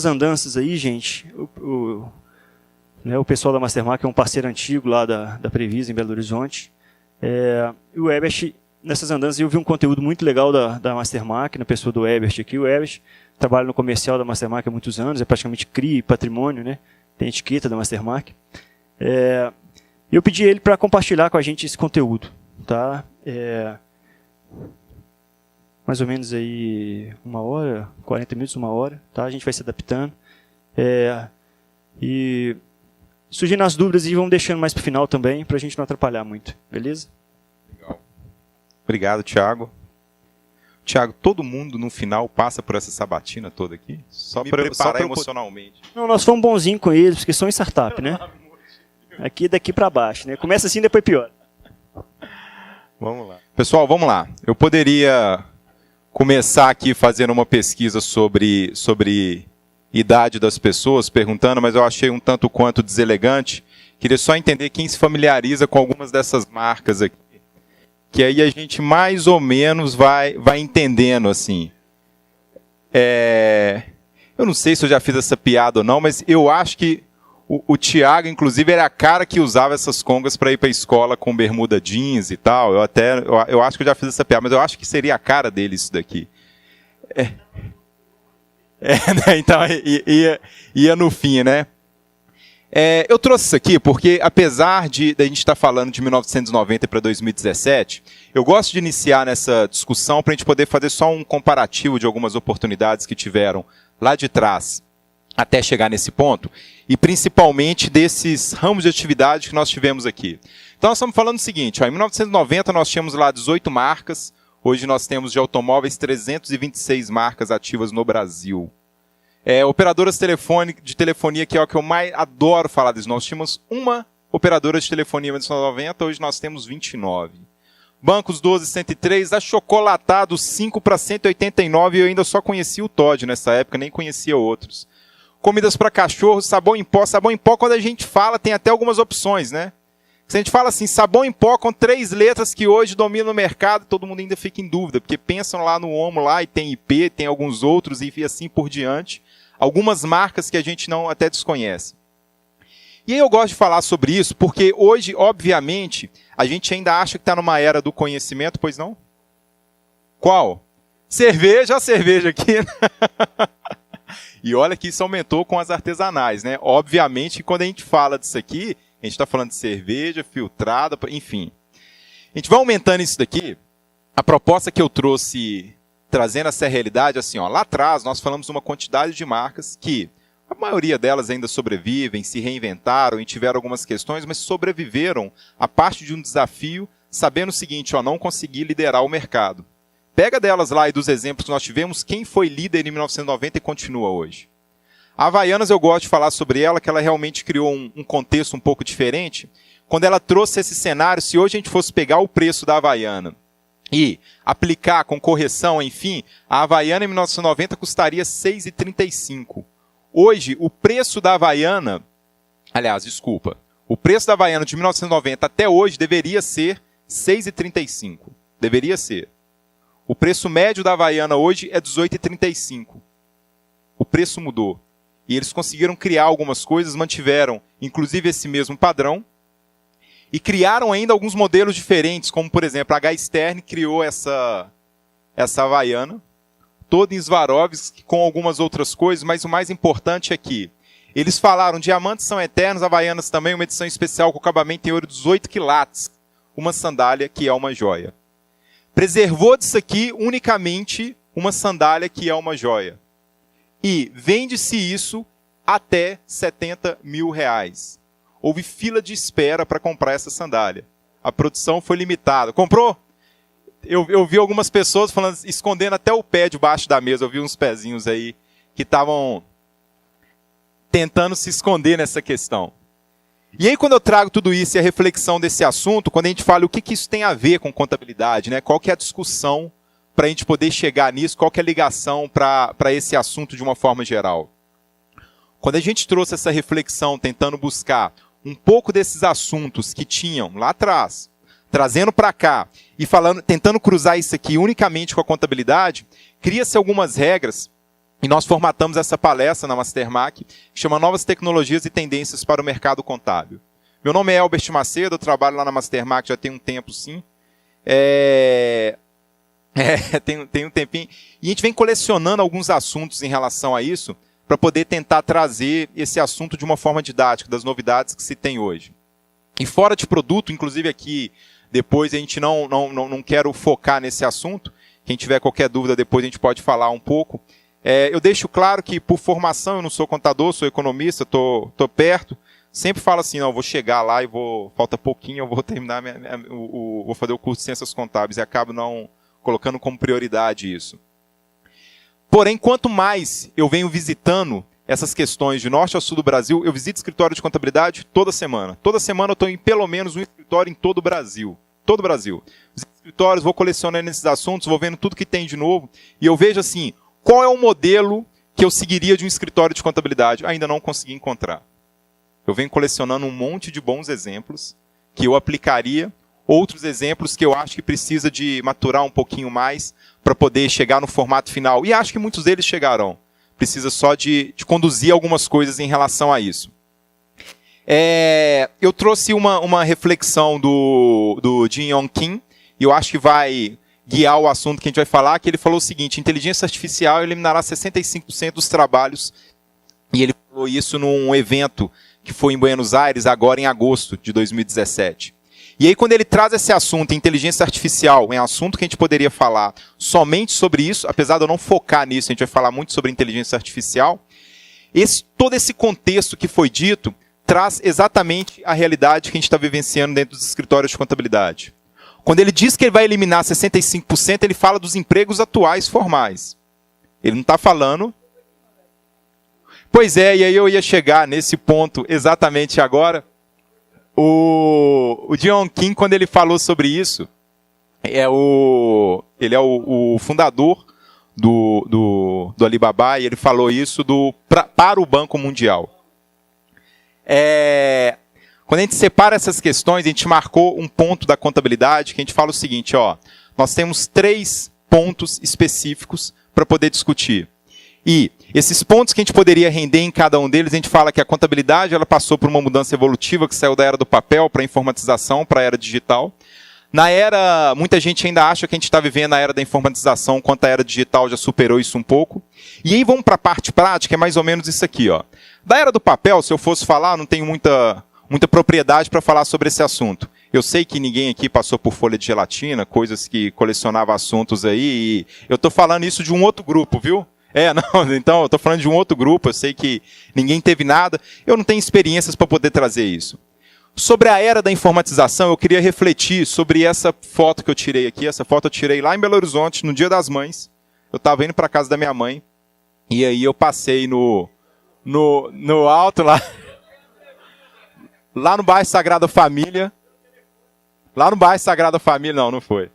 As andanças aí, gente, o pessoal da Mastermark é um parceiro antigo lá da Previsa, em Belo Horizonte. E o Ebert, nessas andanças, eu vi um conteúdo muito legal da Mastermark, na pessoa do Ebert aqui. O Ebert trabalha no comercial da Mastermark há muitos anos, é praticamente CRI, patrimônio, né? Tem etiqueta da Mastermark. Eu pedi ele para compartilhar com a gente esse conteúdo, tá? Mais ou menos aí 1 hora, 40 minutos, 1 hora, tá? A gente vai se adaptando. E surgindo as dúvidas e vamos deixando mais para o final também, para a gente não atrapalhar muito, beleza? Legal. Obrigado, Thiago. Thiago, todo mundo no final passa por essa sabatina toda aqui? Só para emocionalmente. Não, nós fomos bonzinhos com eles, porque são em startup, né? Aqui daqui para baixo, né? Começa assim, depois pior. Vamos lá. Pessoal, vamos lá. Eu poderia começar aqui fazendo uma pesquisa sobre idade das pessoas, perguntando, mas eu achei um tanto quanto deselegante. Queria só entender quem se familiariza com algumas dessas marcas aqui, que aí a gente mais ou menos vai entendendo, assim. Eu não sei se eu já fiz essa piada ou não, mas eu acho que o Thiago, inclusive, era a cara que usava essas congas para ir para a escola com bermuda jeans e tal. Eu acho que eu já fiz essa piada, mas eu acho que seria a cara dele isso daqui. Né? Então, ia no fim, né? Eu trouxe isso aqui porque, apesar de a gente estar falando de 1990 para 2017, eu gosto de iniciar nessa discussão para a gente poder fazer só um comparativo de algumas oportunidades que tiveram lá de trás até chegar nesse ponto, e principalmente desses ramos de atividade que nós tivemos aqui. Então nós estamos falando o seguinte, em 1990 nós tínhamos lá 18 marcas, hoje nós temos de automóveis 326 marcas ativas no Brasil. Operadoras de telefonia, que é o que eu mais adoro falar disso, nós tínhamos uma operadora de telefonia em 1990, hoje nós temos 29. Bancos 12,103, achocolatados 5 para 189, e eu ainda só conhecia o Todd nessa época, nem conhecia outros. Comidas para cachorros, sabão em pó, quando a gente fala, tem até algumas opções, né? Se a gente fala assim, sabão em pó com 3 letras que hoje dominam o mercado, todo mundo ainda fica em dúvida, porque pensam lá no Omo lá e tem IP, tem alguns outros e assim por diante. Algumas marcas que a gente não até desconhece. E aí eu gosto de falar sobre isso, porque hoje, obviamente, a gente ainda acha que está numa era do conhecimento, pois não? Qual? Cerveja, a cerveja aqui, né? E olha que isso aumentou com as artesanais, né? Obviamente, quando a gente fala disso aqui, a gente está falando de cerveja, filtrada, enfim. A gente vai aumentando isso daqui. A proposta que eu trouxe, trazendo essa realidade, assim, lá atrás nós falamos uma quantidade de marcas que a maioria delas ainda sobrevivem, se reinventaram e tiveram algumas questões, mas sobreviveram a parte de um desafio, sabendo o seguinte, não consegui liderar o mercado. Pega delas lá e dos exemplos que nós tivemos, quem foi líder em 1990 e continua hoje. A Havaianas, eu gosto de falar sobre ela, que ela realmente criou um contexto um pouco diferente. Quando ela trouxe esse cenário, se hoje a gente fosse pegar o preço da Havaiana e aplicar com correção, enfim, a Havaiana em 1990 custaria R$ 6,35. Hoje, o preço da Havaiana, o preço da Havaiana de 1990 até hoje deveria ser R$ 6,35. Deveria ser. O preço médio da Havaiana hoje é R$ 18,35. O preço mudou. E eles conseguiram criar algumas coisas, mantiveram inclusive esse mesmo padrão, e criaram ainda alguns modelos diferentes, como por exemplo, a H-Stern criou essa Havaiana, toda em Swarovski, com algumas outras coisas, mas o mais importante é que eles falaram, diamantes são eternos, Havaianas também, uma edição especial com acabamento em ouro 18 quilates, uma sandália que é uma joia. Preservou disso aqui unicamente uma sandália que é uma joia. E vende-se isso até R$ 70 mil. Houve fila de espera para comprar essa sandália. A produção foi limitada. Comprou? Eu vi algumas pessoas falando, escondendo até o pé debaixo da mesa. Eu vi uns pezinhos aí que estavam tentando se esconder nessa questão. E aí, quando eu trago tudo isso e a reflexão desse assunto, quando a gente fala o que isso tem a ver com contabilidade, né? Qual que é a discussão para a gente poder chegar nisso, qual que é a ligação para esse assunto de uma forma geral. Quando a gente trouxe essa reflexão, tentando buscar um pouco desses assuntos que tinham lá atrás, trazendo para cá e falando, tentando cruzar isso aqui unicamente com a contabilidade, cria-se algumas regras E nós formatamos essa palestra na Mastermac, que chama Novas Tecnologias e Tendências para o Mercado Contábil. Meu nome é Elbert Macedo, eu trabalho lá na Mastermac já tem um tempo, sim. Tem um tempinho. E a gente vem colecionando alguns assuntos em relação a isso, para poder tentar trazer esse assunto de uma forma didática, das novidades que se tem hoje. E fora de produto, inclusive aqui, depois a gente não quero focar nesse assunto. Quem tiver qualquer dúvida, depois a gente pode falar um pouco. Eu deixo claro que, por formação, eu não sou contador, sou economista, tô perto. Sempre falo assim, não, eu vou chegar lá e falta pouquinho, eu vou terminar, vou fazer o curso de Ciências Contábeis e acabo não colocando como prioridade isso. Porém, quanto mais eu venho visitando essas questões de norte a sul do Brasil, eu visito escritório de contabilidade toda semana. Toda semana eu estou em pelo menos um escritório em todo o Brasil. Todo o Brasil. Os escritórios, vou colecionando esses assuntos, vou vendo tudo que tem de novo, e eu vejo assim, qual é o modelo que eu seguiria de um escritório de contabilidade? Ainda não consegui encontrar. Eu venho colecionando um monte de bons exemplos que eu aplicaria, outros exemplos que eu acho que precisa de maturar um pouquinho mais para poder chegar no formato final. E acho que muitos deles chegarão. Precisa só de conduzir algumas coisas em relação a isso. Eu trouxe uma reflexão do Jin Yong Kim, e eu acho que vai guiar o assunto que a gente vai falar, que ele falou o seguinte: inteligência artificial eliminará 65% dos trabalhos, e ele falou isso num evento que foi em Buenos Aires, agora em agosto de 2017. E aí, quando ele traz esse assunto, inteligência artificial, é um assunto que a gente poderia falar somente sobre isso, apesar de eu não focar nisso, a gente vai falar muito sobre inteligência artificial. Todo esse contexto que foi dito traz exatamente a realidade que a gente está vivenciando dentro dos escritórios de contabilidade. Quando ele diz que ele vai eliminar 65%, ele fala dos empregos atuais formais. Ele não está falando... Pois é, e aí eu ia chegar nesse ponto exatamente agora. O Jin Yong Kim, quando ele falou sobre isso, ele é o fundador do Alibaba, e ele falou isso para o Banco Mundial. Quando a gente separa essas questões, a gente marcou um ponto da contabilidade que a gente fala o seguinte, nós temos 3 pontos específicos para poder discutir. E esses pontos que a gente poderia render em cada um deles, a gente fala que a contabilidade ela passou por uma mudança evolutiva que saiu da era do papel para a informatização, para a era digital. Muita gente ainda acha que a gente está vivendo a era da informatização, enquanto a era digital já superou isso um pouco. E aí vamos para a parte prática, é mais ou menos isso aqui. Da era do papel, se eu fosse falar, não tenho muita propriedade para falar sobre esse assunto. Eu sei que ninguém aqui passou por folha de gelatina, coisas que colecionava assuntos aí, e eu estou falando isso de um outro grupo, viu? Então, eu estou falando de um outro grupo, eu sei que ninguém teve nada, eu não tenho experiências para poder trazer isso. Sobre a era da informatização, eu queria refletir sobre essa foto que eu tirei aqui. Essa foto eu tirei lá em Belo Horizonte, no Dia das Mães. Eu estava indo para a casa da minha mãe, e aí eu passei no alto lá no bairro Sagrada Família. Lá no bairro Sagrada Família, não foi.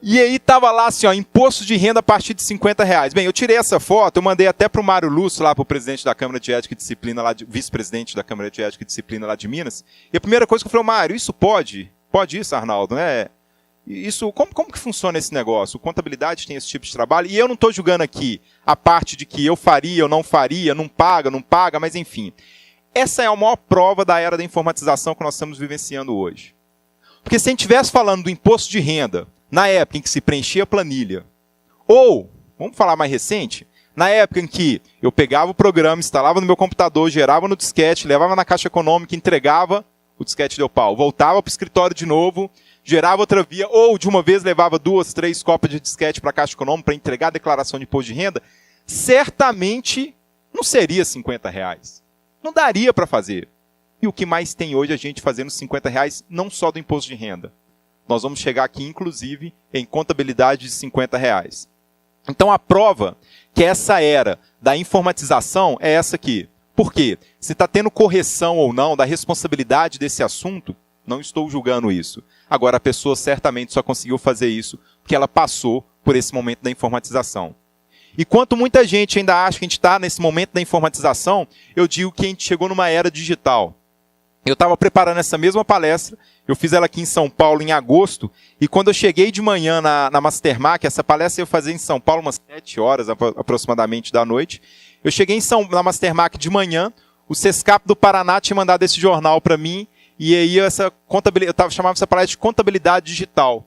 E aí estava lá assim, imposto de renda a partir de R$50. Bem, eu tirei essa foto, eu mandei até para o Mário Lúcio, lá para o presidente da Câmara de Ética e Disciplina, vice-presidente da Câmara de Ética e Disciplina lá de Minas. E a primeira coisa que eu falei, Mário, isso pode? Pode isso, Arnaldo, né? Isso, como que funciona esse negócio? Contabilidade tem esse tipo de trabalho? E eu não estou julgando aqui a parte de que eu faria, eu não faria, não paga, mas enfim. Essa é a maior prova da era da informatização que nós estamos vivenciando hoje. Porque se a gente estivesse falando do imposto de renda, na época em que se preenchia a planilha, ou, vamos falar mais recente, na época em que eu pegava o programa, instalava no meu computador, gerava no disquete, levava na Caixa Econômica, entregava, o disquete deu pau, voltava para o escritório de novo, gerava outra via, ou de uma vez levava 2, 3 cópias de disquete para a Caixa Econômica para entregar a declaração de imposto de renda, certamente não seria R$50. Não daria para fazer. E o que mais tem hoje a gente fazendo R$50, não só do imposto de renda. Nós vamos chegar aqui, inclusive, em contabilidade de R$50. Então, a prova que essa era da informatização é essa aqui. Por quê? Se está tendo correção ou não da responsabilidade desse assunto, não estou julgando isso. Agora, a pessoa certamente só conseguiu fazer isso porque ela passou por esse momento da informatização. E quanto muita gente ainda acha que a gente está nesse momento da informatização, eu digo que a gente chegou numa era digital. eu estava preparando essa mesma palestra, eu fiz ela aqui em São Paulo em agosto, e quando eu cheguei de manhã na Mastermark, essa palestra eu ia fazer em São Paulo umas 7 horas aproximadamente da noite, eu cheguei na Mastermark de manhã, o Sescap do Paraná tinha mandado esse jornal para mim, e aí chamava essa palestra de contabilidade digital.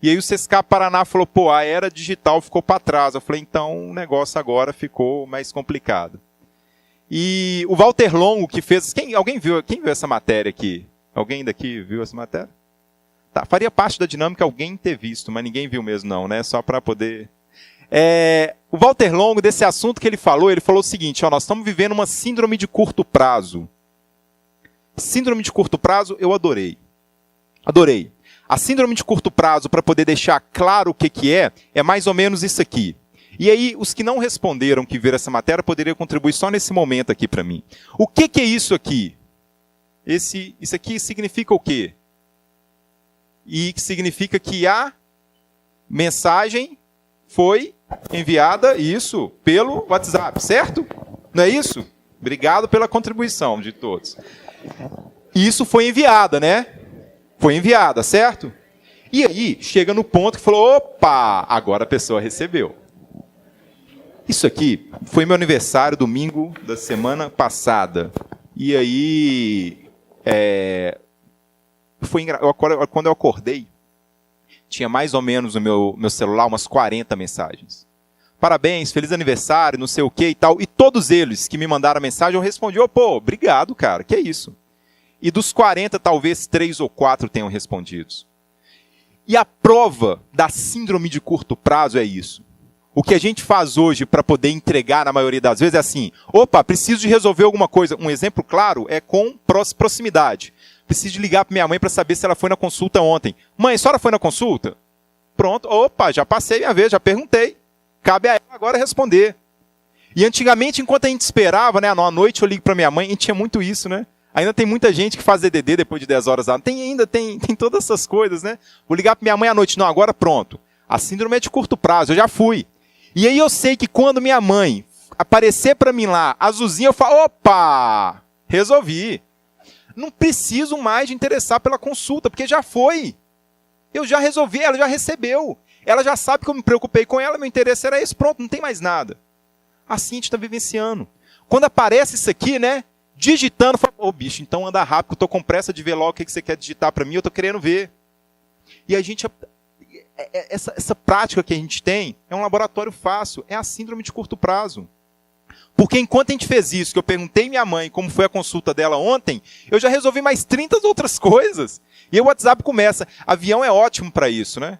E aí o Sescap Paraná falou, pô, a era digital ficou para trás. Eu falei, então o negócio agora ficou mais complicado. E o Walter Longo que fez... Quem viu essa matéria aqui? Alguém daqui viu essa matéria? Tá, faria parte da dinâmica alguém ter visto, mas ninguém viu mesmo não, né? Só para poder... o Walter Longo, desse assunto que ele falou o seguinte, ó, nós estamos vivendo uma síndrome de curto prazo. Síndrome de curto prazo eu adorei. Adorei. A síndrome de curto prazo, para poder deixar claro o que é mais ou menos isso aqui. E aí, os que não responderam, que viram essa matéria, poderiam contribuir só nesse momento aqui para mim. O que é isso aqui? Isso aqui significa o quê? E significa que a mensagem foi enviada, isso, pelo WhatsApp, certo? Não é isso? Obrigado pela contribuição de todos. Isso foi enviada, né? Foi enviada, certo? E aí, chega no ponto que falou, opa, agora a pessoa recebeu. Isso aqui foi meu aniversário, domingo da semana passada. E aí, quando eu acordei, tinha mais ou menos no meu celular umas 40 mensagens. Parabéns, feliz aniversário, não sei o que e tal. E todos eles que me mandaram a mensagem, eu respondi, pô, obrigado, cara, que é isso? E dos 40, talvez 3 ou 4 tenham respondido. E a prova da síndrome de curto prazo é isso. O que a gente faz hoje para poder entregar, na maioria das vezes, é assim, opa, preciso de resolver alguma coisa. Um exemplo claro é com proximidade. Preciso de ligar para minha mãe para saber se ela foi na consulta ontem. Mãe, a senhora foi na consulta? Pronto, opa, já passei minha vez, já perguntei. Cabe a ela agora responder. E antigamente, enquanto a gente esperava, né, à noite eu ligo para minha mãe, a gente tinha muito isso, né? Ainda tem muita gente que faz DDD depois de 10 horas. Tem todas essas coisas, né? Vou ligar para minha mãe à noite. Não, agora pronto. A síndrome é de curto prazo, eu já fui. E aí eu sei que quando minha mãe aparecer para mim lá, azulzinha, eu falo, opa, resolvi. Não preciso mais de interessar pela consulta, porque já foi. Eu já resolvi, ela já recebeu. Ela já sabe que eu me preocupei com ela, meu interesse era esse, pronto, não tem mais nada. Assim a gente está vivenciando. Quando aparece isso aqui, né? Digitando, fala, bicho, então anda rápido, eu estou com pressa de ver logo o que você quer digitar para mim, eu estou querendo ver. E a gente, essa prática que a gente tem é um laboratório fácil, é a síndrome de curto prazo. Porque enquanto a gente fez isso, que eu perguntei minha mãe como foi a consulta dela ontem, eu já resolvi mais 30 outras coisas. E o WhatsApp começa. Avião é ótimo para isso, né?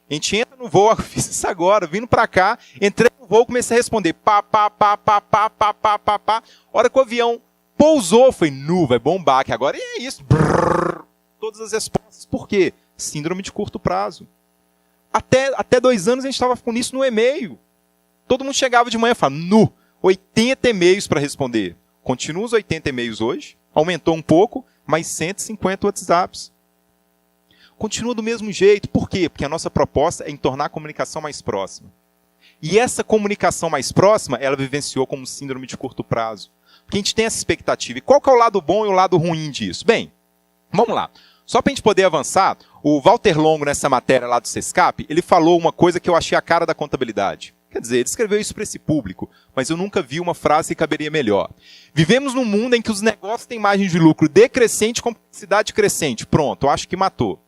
A gente entra no voo, eu fiz isso agora, vindo para cá, entrei no voo, comecei a responder, pá. Hora que o avião pousou, foi vai bombar, que agora é isso. Brrr, todas as respostas. Por quê? Síndrome de curto prazo. Até 2 anos a gente estava com isso no e-mail. Todo mundo chegava de manhã e falava, 80 e-mails para responder. Continua os 80 e-mails hoje, aumentou um pouco, mais 150 WhatsApps. Continua do mesmo jeito. Por quê? Porque a nossa proposta é em tornar a comunicação mais próxima. E essa comunicação mais próxima, ela vivenciou como síndrome de curto prazo. Porque a gente tem essa expectativa. E qual que é o lado bom e o lado ruim disso? Bem, vamos lá. Só para a gente poder avançar, o Walter Longo, nessa matéria lá do Sescap, ele falou uma coisa que eu achei a cara da contabilidade. Quer dizer, ele escreveu isso para esse público, mas eu nunca vi uma frase que caberia melhor. Vivemos num mundo em que os negócios têm margem de lucro decrescente e complexidade crescente. Pronto, eu acho que matou.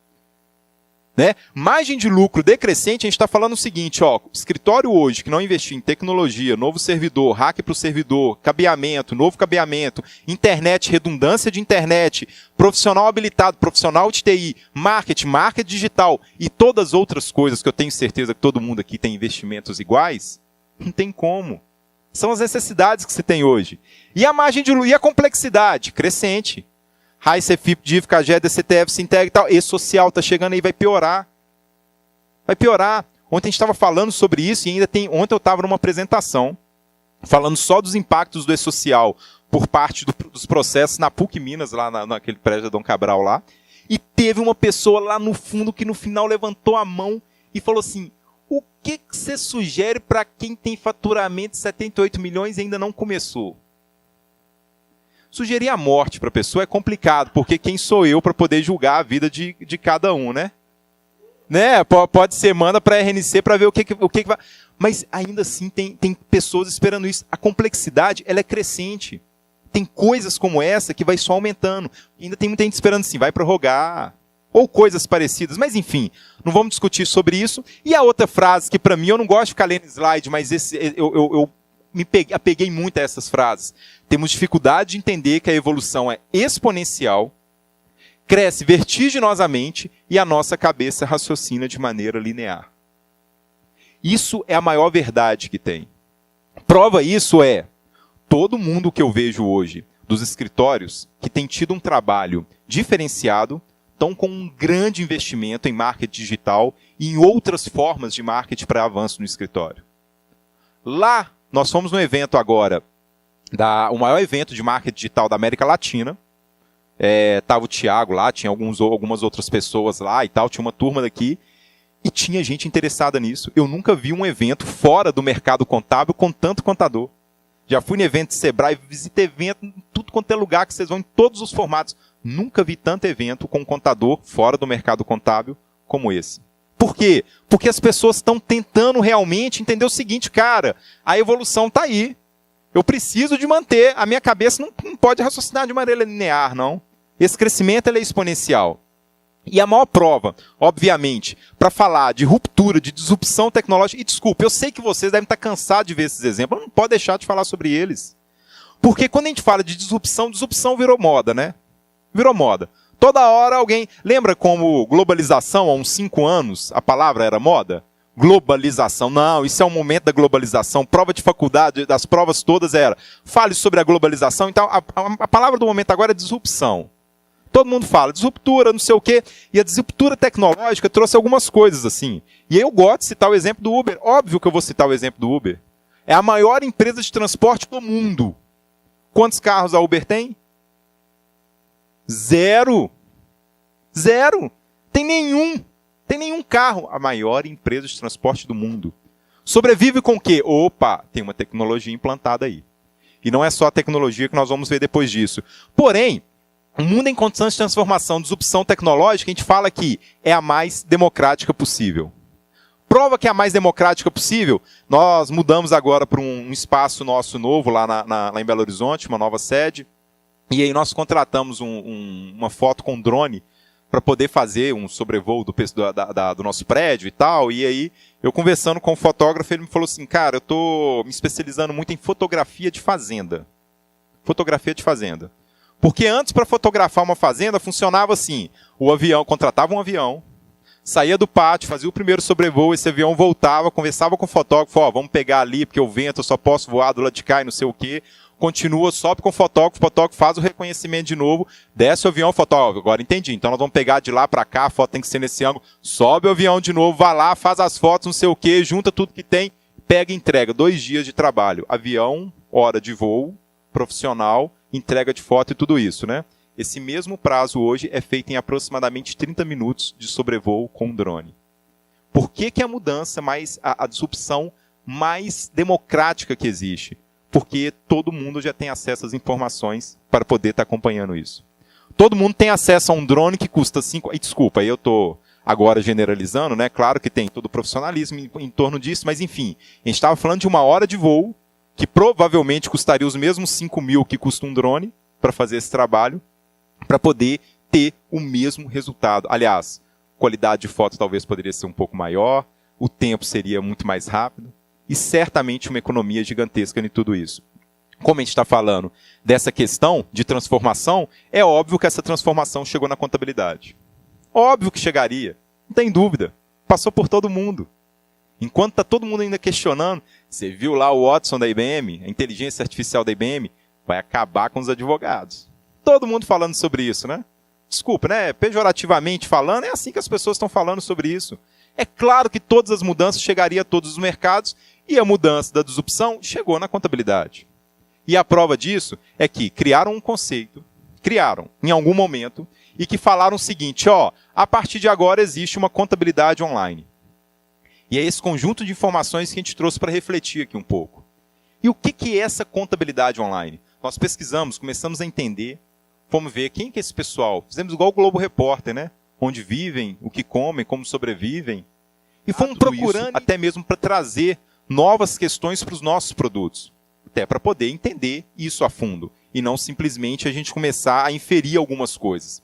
Né? Margem de lucro decrescente, a gente está falando o seguinte, escritório hoje que não investiu em tecnologia, novo servidor, hack para o servidor, cabeamento, novo cabeamento, internet, redundância de internet, profissional habilitado, profissional de TI, marketing digital e todas as outras coisas que eu tenho certeza que todo mundo aqui tem investimentos iguais, não tem como. São as necessidades que se tem hoje. E a margem de lucro, e a complexidade crescente. RAI, CFIP, DIV, CAGED, DCTF, Sinteg e tal. E-social está chegando aí, vai piorar. Vai piorar. Ontem a gente estava falando sobre isso e ainda tem... Ontem eu estava numa apresentação falando só dos impactos do E-social por parte dos processos na PUC Minas, lá naquele prédio da Dom Cabral lá. E teve uma pessoa lá no fundo que no final levantou a mão e falou assim, o que você sugere para quem tem faturamento de 78 milhões e ainda não começou? Sugerir a morte para a pessoa é complicado, porque quem sou eu para poder julgar a vida de cada um, né? Pode ser, manda para a RNC para ver o que vai... Mas ainda assim tem pessoas esperando isso. A complexidade, ela é crescente. Tem coisas como essa que vai só aumentando. Ainda tem muita gente esperando assim, vai prorrogar. Ou coisas parecidas. Mas enfim, não vamos discutir sobre isso. E a outra frase que para mim, eu não gosto de ficar lendo slide, mas eu me apeguei muito a essas frases. Temos dificuldade de entender que a evolução é exponencial, cresce vertiginosamente e a nossa cabeça raciocina de maneira linear. Isso é a maior verdade que tem. Prova isso é todo mundo que eu vejo hoje dos escritórios que tem tido um trabalho diferenciado estão com um grande investimento em marketing digital e em outras formas de marketing para avanço no escritório. Lá, nós fomos no evento agora, o maior evento de marketing digital da América Latina. Tava o Thiago lá, tinha algumas outras pessoas lá e tal, tinha uma turma daqui. E tinha gente interessada nisso. Eu nunca vi um evento fora do mercado contábil com tanto contador. Já fui no evento de Sebrae, visitei evento em tudo quanto é lugar que vocês vão, em todos os formatos. Nunca vi tanto evento com contador fora do mercado contábil como esse. Por quê? Porque as pessoas estão tentando realmente entender o seguinte, cara, a evolução está aí. Eu preciso de manter, a minha cabeça não pode raciocinar de maneira linear, não. Esse crescimento ele é exponencial. E a maior prova, obviamente, para falar de ruptura, de disrupção tecnológica, e desculpa, eu sei que vocês devem estar cansados de ver esses exemplos, não pode deixar de falar sobre eles. Porque quando a gente fala de disrupção virou moda, né? Virou moda. Toda hora alguém... Lembra como globalização, há uns 5 anos, a palavra era moda? Globalização. Não, isso é um momento da globalização. Prova de faculdade, das provas todas era, fale sobre a globalização. Então, a palavra do momento agora é disrupção. Todo mundo fala, disruptura, não sei o quê. E a disruptura tecnológica trouxe algumas coisas assim. E eu gosto de citar o exemplo do Uber. Óbvio que eu vou citar o exemplo do Uber. É a maior empresa de transporte do mundo. Quantos carros a Uber tem? 0. Tem nenhum carro. A maior empresa de transporte do mundo. Sobrevive com o quê? Opa, tem uma tecnologia implantada aí. E não é só a tecnologia que nós vamos ver depois disso. Porém, o mundo em constante transformação, disrupção tecnológica, a gente fala que é a mais democrática possível. Prova que é a mais democrática possível, nós mudamos agora para um espaço nosso novo lá em Belo Horizonte, uma nova sede, e aí nós contratamos uma foto com drone para poder fazer um sobrevoo do nosso prédio e tal, e aí eu conversando com o fotógrafo, ele me falou assim, cara, eu estou me especializando muito em fotografia de fazenda. Fotografia de fazenda. Porque antes, para fotografar uma fazenda, funcionava assim. O avião, contratava um avião, saía do pátio, fazia o primeiro sobrevoo, esse avião voltava, conversava com o fotógrafo, vamos pegar ali, porque o vento, eu só posso voar do lado de cá e não sei o quê. Continua, sobe com o fotógrafo faz o reconhecimento de novo, desce o avião, fotógrafo, agora entendi. Então nós vamos pegar de lá para cá, a foto tem que ser nesse ângulo, sobe o avião de novo, vai lá, faz as fotos, não sei o quê, junta tudo que tem, pega e entrega. 2 dias de trabalho. Avião, hora de voo, profissional, entrega de foto e tudo isso, né? Esse mesmo prazo hoje é feito em aproximadamente 30 minutos de sobrevoo com drone. Por que a mudança, a disrupção mais democrática que existe? Porque todo mundo já tem acesso às informações para poder estar acompanhando isso. Todo mundo tem acesso a um drone que custa 5... Desculpa, aí eu estou agora generalizando, né? Claro que tem todo o profissionalismo em torno disso, mas enfim, a gente estava falando de 1 hora de voo, que provavelmente custaria os mesmos 5 mil que custa um drone para fazer esse trabalho, para poder ter o mesmo resultado. Aliás, qualidade de foto talvez poderia ser um pouco maior, o tempo seria muito mais rápido, e certamente uma economia gigantesca em tudo isso. Como a gente está falando dessa questão de transformação, é óbvio que essa transformação chegou na contabilidade. Óbvio que chegaria, não tem dúvida, passou por todo mundo. Enquanto está todo mundo ainda questionando, você viu lá o Watson da IBM, a inteligência artificial da IBM, vai acabar com os advogados. Todo mundo falando sobre isso, né? Desculpa, né? Pejorativamente falando, é assim que as pessoas estão falando sobre isso. É claro que todas as mudanças chegariam a todos os mercados e a mudança da disrupção chegou na contabilidade. E a prova disso é que criaram um conceito, em algum momento, e que falaram o seguinte, a partir de agora existe uma contabilidade online. E é esse conjunto de informações que a gente trouxe para refletir aqui um pouco. E o que é essa contabilidade online? Nós pesquisamos, começamos a entender, fomos ver quem que é esse pessoal. Fizemos igual o Globo Repórter, né? Onde vivem, o que comem, como sobrevivem. E fomos procurando até mesmo para trazer novas questões para os nossos produtos. Até para poder entender isso a fundo. E não simplesmente a gente começar a inferir algumas coisas.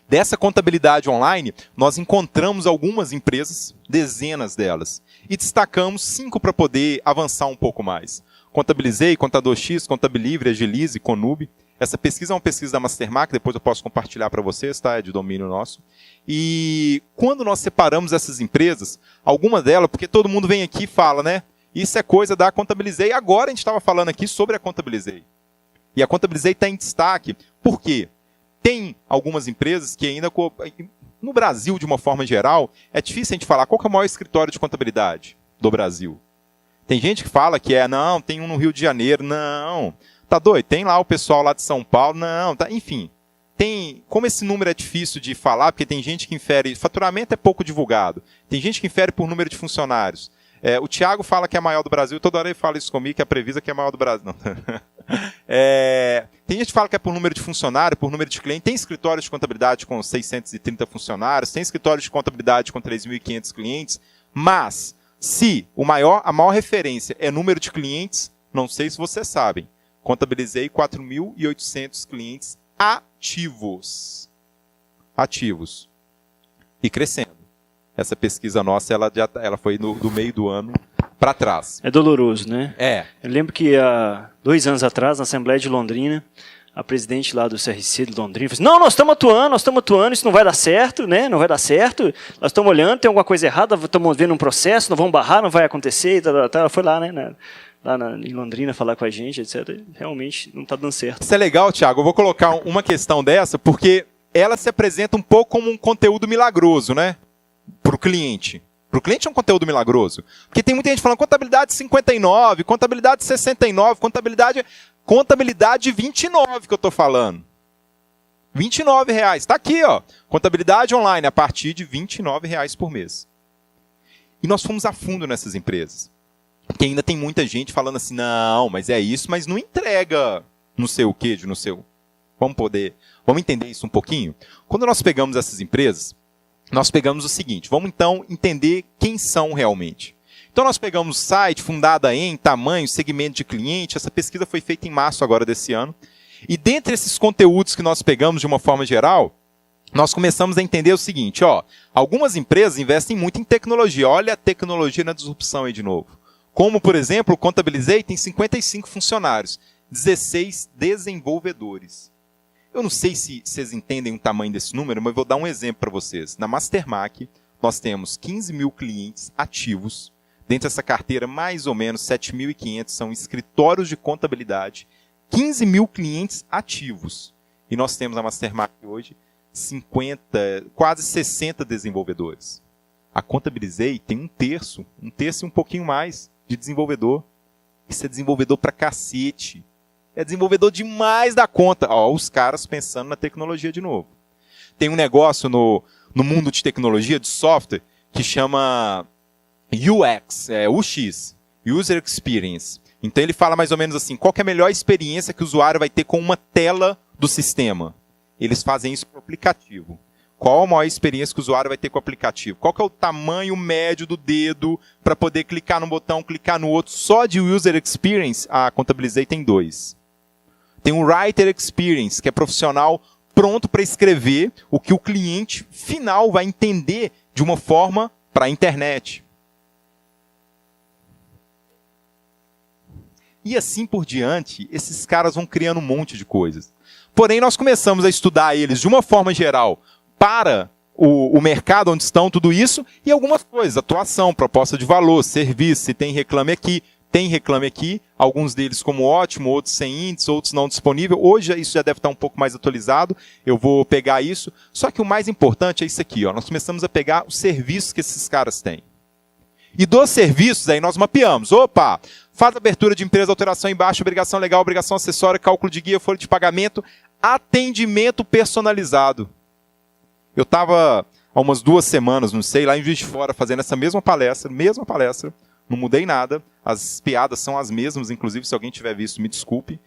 Dessa contabilidade online, nós encontramos algumas empresas, dezenas delas. E destacamos 5 para poder avançar um pouco mais. Contabilizei, Contador X, Contabilivre, Agilize, Conube. Essa pesquisa é uma pesquisa da Mastermark, depois eu posso compartilhar para vocês, tá? É de domínio nosso. E quando nós separamos essas empresas, alguma delas, porque todo mundo vem aqui e fala, né? Isso é coisa da Contabilizei. Agora a gente estava falando aqui sobre a Contabilizei. E a Contabilizei está em destaque. Por quê? Tem algumas empresas que ainda, no Brasil de uma forma geral, é difícil a gente falar qual que é o maior escritório de contabilidade do Brasil. Tem gente que fala que não, tem um no Rio de Janeiro, não. Tá doido? Tem lá o pessoal lá de São Paulo, não. Tá, enfim, como esse número é difícil de falar, porque tem gente que infere, faturamento é pouco divulgado. Tem gente que infere por número de funcionários. O Thiago fala que é a maior do Brasil, toda hora ele fala isso comigo, que a Previsa que é a maior do Brasil. Não. Tem gente que fala que é por número de funcionário, por número de cliente. Tem escritórios de contabilidade com 630 funcionários, tem escritórios de contabilidade com 3.500 clientes, mas se a maior referência é número de clientes, não sei se vocês sabem, contabilizei 4.800 clientes ativos. Ativos. E crescendo. Essa pesquisa nossa, ela foi do meio do ano para trás. É doloroso, né? É. Eu lembro que há 2 anos atrás, na Assembleia de Londrina, a presidente lá do CRC de Londrina falou assim, nós estamos atuando, isso não vai dar certo, né? Não vai dar certo, nós estamos olhando, tem alguma coisa errada, estamos vendo um processo, não vamos barrar, não vai acontecer, ela foi lá, né? Em Londrina falar com a gente, etc. Realmente não está dando certo. Isso é legal, Thiago, eu vou colocar uma questão dessa, porque ela se apresenta um pouco como um conteúdo milagroso, né? Para o cliente. Para o cliente é um conteúdo milagroso. Porque tem muita gente falando contabilidade 59, contabilidade 69, contabilidade 29 que eu estou falando. R$29. Está aqui, ó. Contabilidade online a partir de R$29 por mês. E nós fomos a fundo nessas empresas. Porque ainda tem muita gente falando assim, não, mas é isso, mas não entrega não sei o que de não sei o... Vamos entender isso um pouquinho? Quando nós pegamos essas empresas, nós pegamos o seguinte, vamos então entender quem são realmente. Então nós pegamos o site, fundada em, tamanho, segmento de cliente, essa pesquisa foi feita em março agora desse ano, e dentre esses conteúdos que nós pegamos de uma forma geral, nós começamos a entender o seguinte, algumas empresas investem muito em tecnologia, olha a tecnologia na disrupção aí de novo. Como, por exemplo, o Contabilizei tem 55 funcionários, 16 desenvolvedores. Eu não sei se vocês entendem o tamanho desse número, mas vou dar um exemplo para vocês. Na Mastermark, nós temos 15 mil clientes ativos. Dentro dessa carteira, mais ou menos 7.500 são escritórios de contabilidade. 15 mil clientes ativos. E nós temos na Mastermark hoje quase 60 desenvolvedores. A Contabilizei tem um terço e um pouquinho mais de desenvolvedor. Isso é desenvolvedor pra cacete. É desenvolvedor demais da conta. Os caras pensando na tecnologia de novo. Tem um negócio no mundo de tecnologia, de software, que chama UX, UX, User Experience. Então ele fala mais ou menos assim, qual que é a melhor experiência que o usuário vai ter com uma tela do sistema? Eles fazem isso com o aplicativo. Qual a maior experiência que o usuário vai ter com o aplicativo? Qual que é o tamanho médio do dedo para poder clicar num botão, clicar no outro? Só de User Experience, a Contabilizei tem 2. Tem o Writer Experience, que é profissional pronto para escrever o que o cliente final vai entender de uma forma para a internet. E assim por diante, esses caras vão criando um monte de coisas. Porém, nós começamos a estudar eles de uma forma geral para o mercado onde estão tudo isso e algumas coisas, atuação, proposta de valor, serviço, se tem reclame aqui, alguns deles como ótimo, outros sem índice, outros não disponível. Hoje isso já deve estar um pouco mais atualizado, eu vou pegar isso. Só que o mais importante é isso aqui, nós começamos a pegar os serviços que esses caras têm. E dos serviços, aí nós mapeamos. Faz abertura de empresa, alteração embaixo, obrigação legal, obrigação acessória, cálculo de guia, folha de pagamento, atendimento personalizado. Eu estava há umas 2 semanas, não sei, lá em Juiz de Fora, fazendo essa mesma palestra, não mudei nada. as piadas são as mesmas, inclusive, se alguém tiver visto, me desculpe.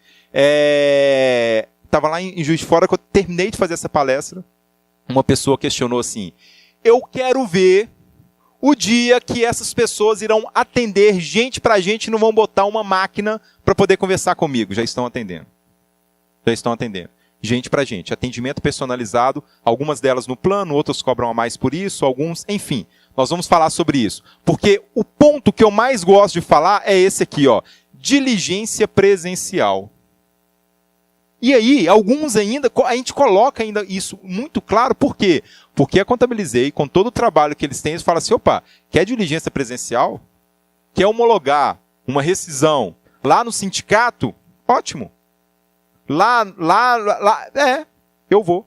Estava lá em Juiz de Fora, que eu terminei de fazer essa palestra, uma pessoa questionou assim, eu quero ver o dia que essas pessoas irão atender gente pra gente e não vão botar uma máquina para poder conversar comigo. Já estão atendendo. Gente pra gente. Atendimento personalizado, algumas delas no plano, outras cobram a mais por isso, alguns, enfim. Nós vamos falar sobre isso. Porque o ponto que eu mais gosto de falar é esse aqui, ó. Diligência presencial. E aí, alguns ainda, a gente coloca ainda isso muito claro, por quê? Porque a Contabilizei, com todo o trabalho que eles têm, eles falam assim, opa, quer diligência presencial? Quer homologar uma rescisão lá no sindicato? Ótimo. Lá, eu vou.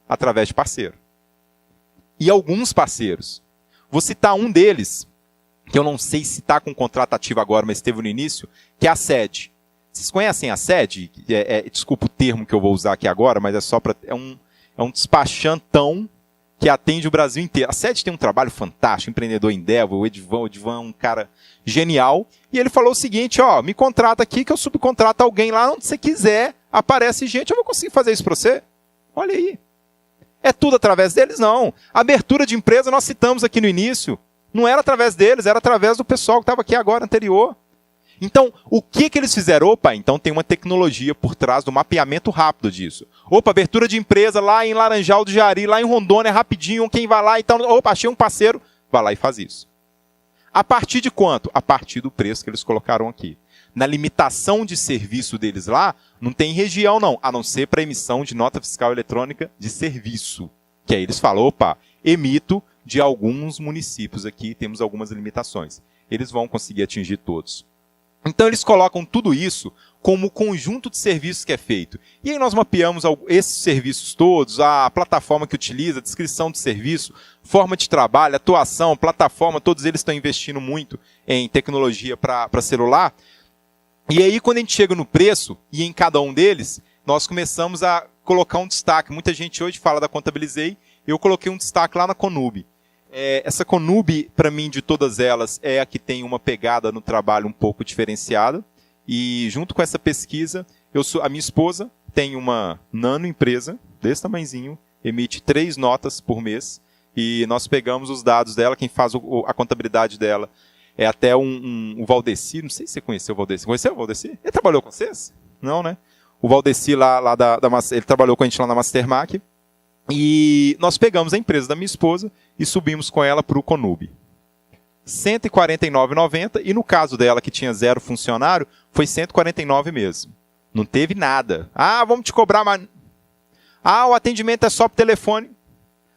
Através de parceiro. E alguns parceiros. Vou citar um deles, que eu não sei se está com contrato ativo agora, mas esteve no início, que é a SED. Vocês conhecem a SED? Desculpa o termo que eu vou usar aqui agora, mas é só para... É um despachantão que atende o Brasil inteiro. A SED tem um trabalho fantástico, empreendedor Endeavor, o Edvan é um cara genial. E ele falou o seguinte, ó, me contrata aqui que eu subcontrato alguém lá onde você quiser, aparece gente, eu vou conseguir fazer isso para você. Olha aí. É tudo através deles? Não. Abertura de empresa nós citamos aqui no início. Não era através deles, era através do pessoal que estava aqui agora, anterior. Então, o que eles fizeram? Opa, então tem uma tecnologia por trás do mapeamento rápido disso. Opa, abertura de empresa lá em Laranjal do Jari, lá em Rondônia, rapidinho, quem vai lá, então, opa, achei um parceiro, vai lá e faz isso. A partir de quanto? A partir do preço que eles colocaram aqui. Na limitação de serviço deles lá, não tem região não, a não ser para emissão de nota fiscal eletrônica de serviço. Que aí eles falam, opa, emito de alguns municípios aqui, temos algumas limitações. Eles vão conseguir atingir todos. Então eles colocam tudo isso como conjunto de serviços que é feito. E aí nós mapeamos esses serviços todos, a plataforma que utiliza, descrição de serviço, forma de trabalho, atuação, plataforma, todos eles estão investindo muito em tecnologia para celular. E aí quando a gente chega no preço, e em cada um deles, nós começamos a colocar um destaque. Muita gente hoje fala da Contabilizei, eu coloquei um destaque lá na Conub. Essa Conub, para mim, de todas elas, é a que tem uma pegada no trabalho um pouco diferenciada. E junto com essa pesquisa, a minha esposa tem uma nano empresa, desse tamanhozinho, emite 3 notas por mês. E nós pegamos os dados dela, quem faz a contabilidade dela é até o Valdeci, não sei se você conheceu o Valdeci. Conheceu o Valdeci? Ele trabalhou com vocês? Não, né? O Valdeci lá ele trabalhou com a gente lá na Mastermark. E nós pegamos a empresa da minha esposa e subimos com ela para o Conub. R$ 149,90 e no caso dela, que tinha 0 funcionário, foi R$ 149 mesmo. Não teve nada. Ah, vamos te cobrar mais. Ah, o atendimento é só por telefone.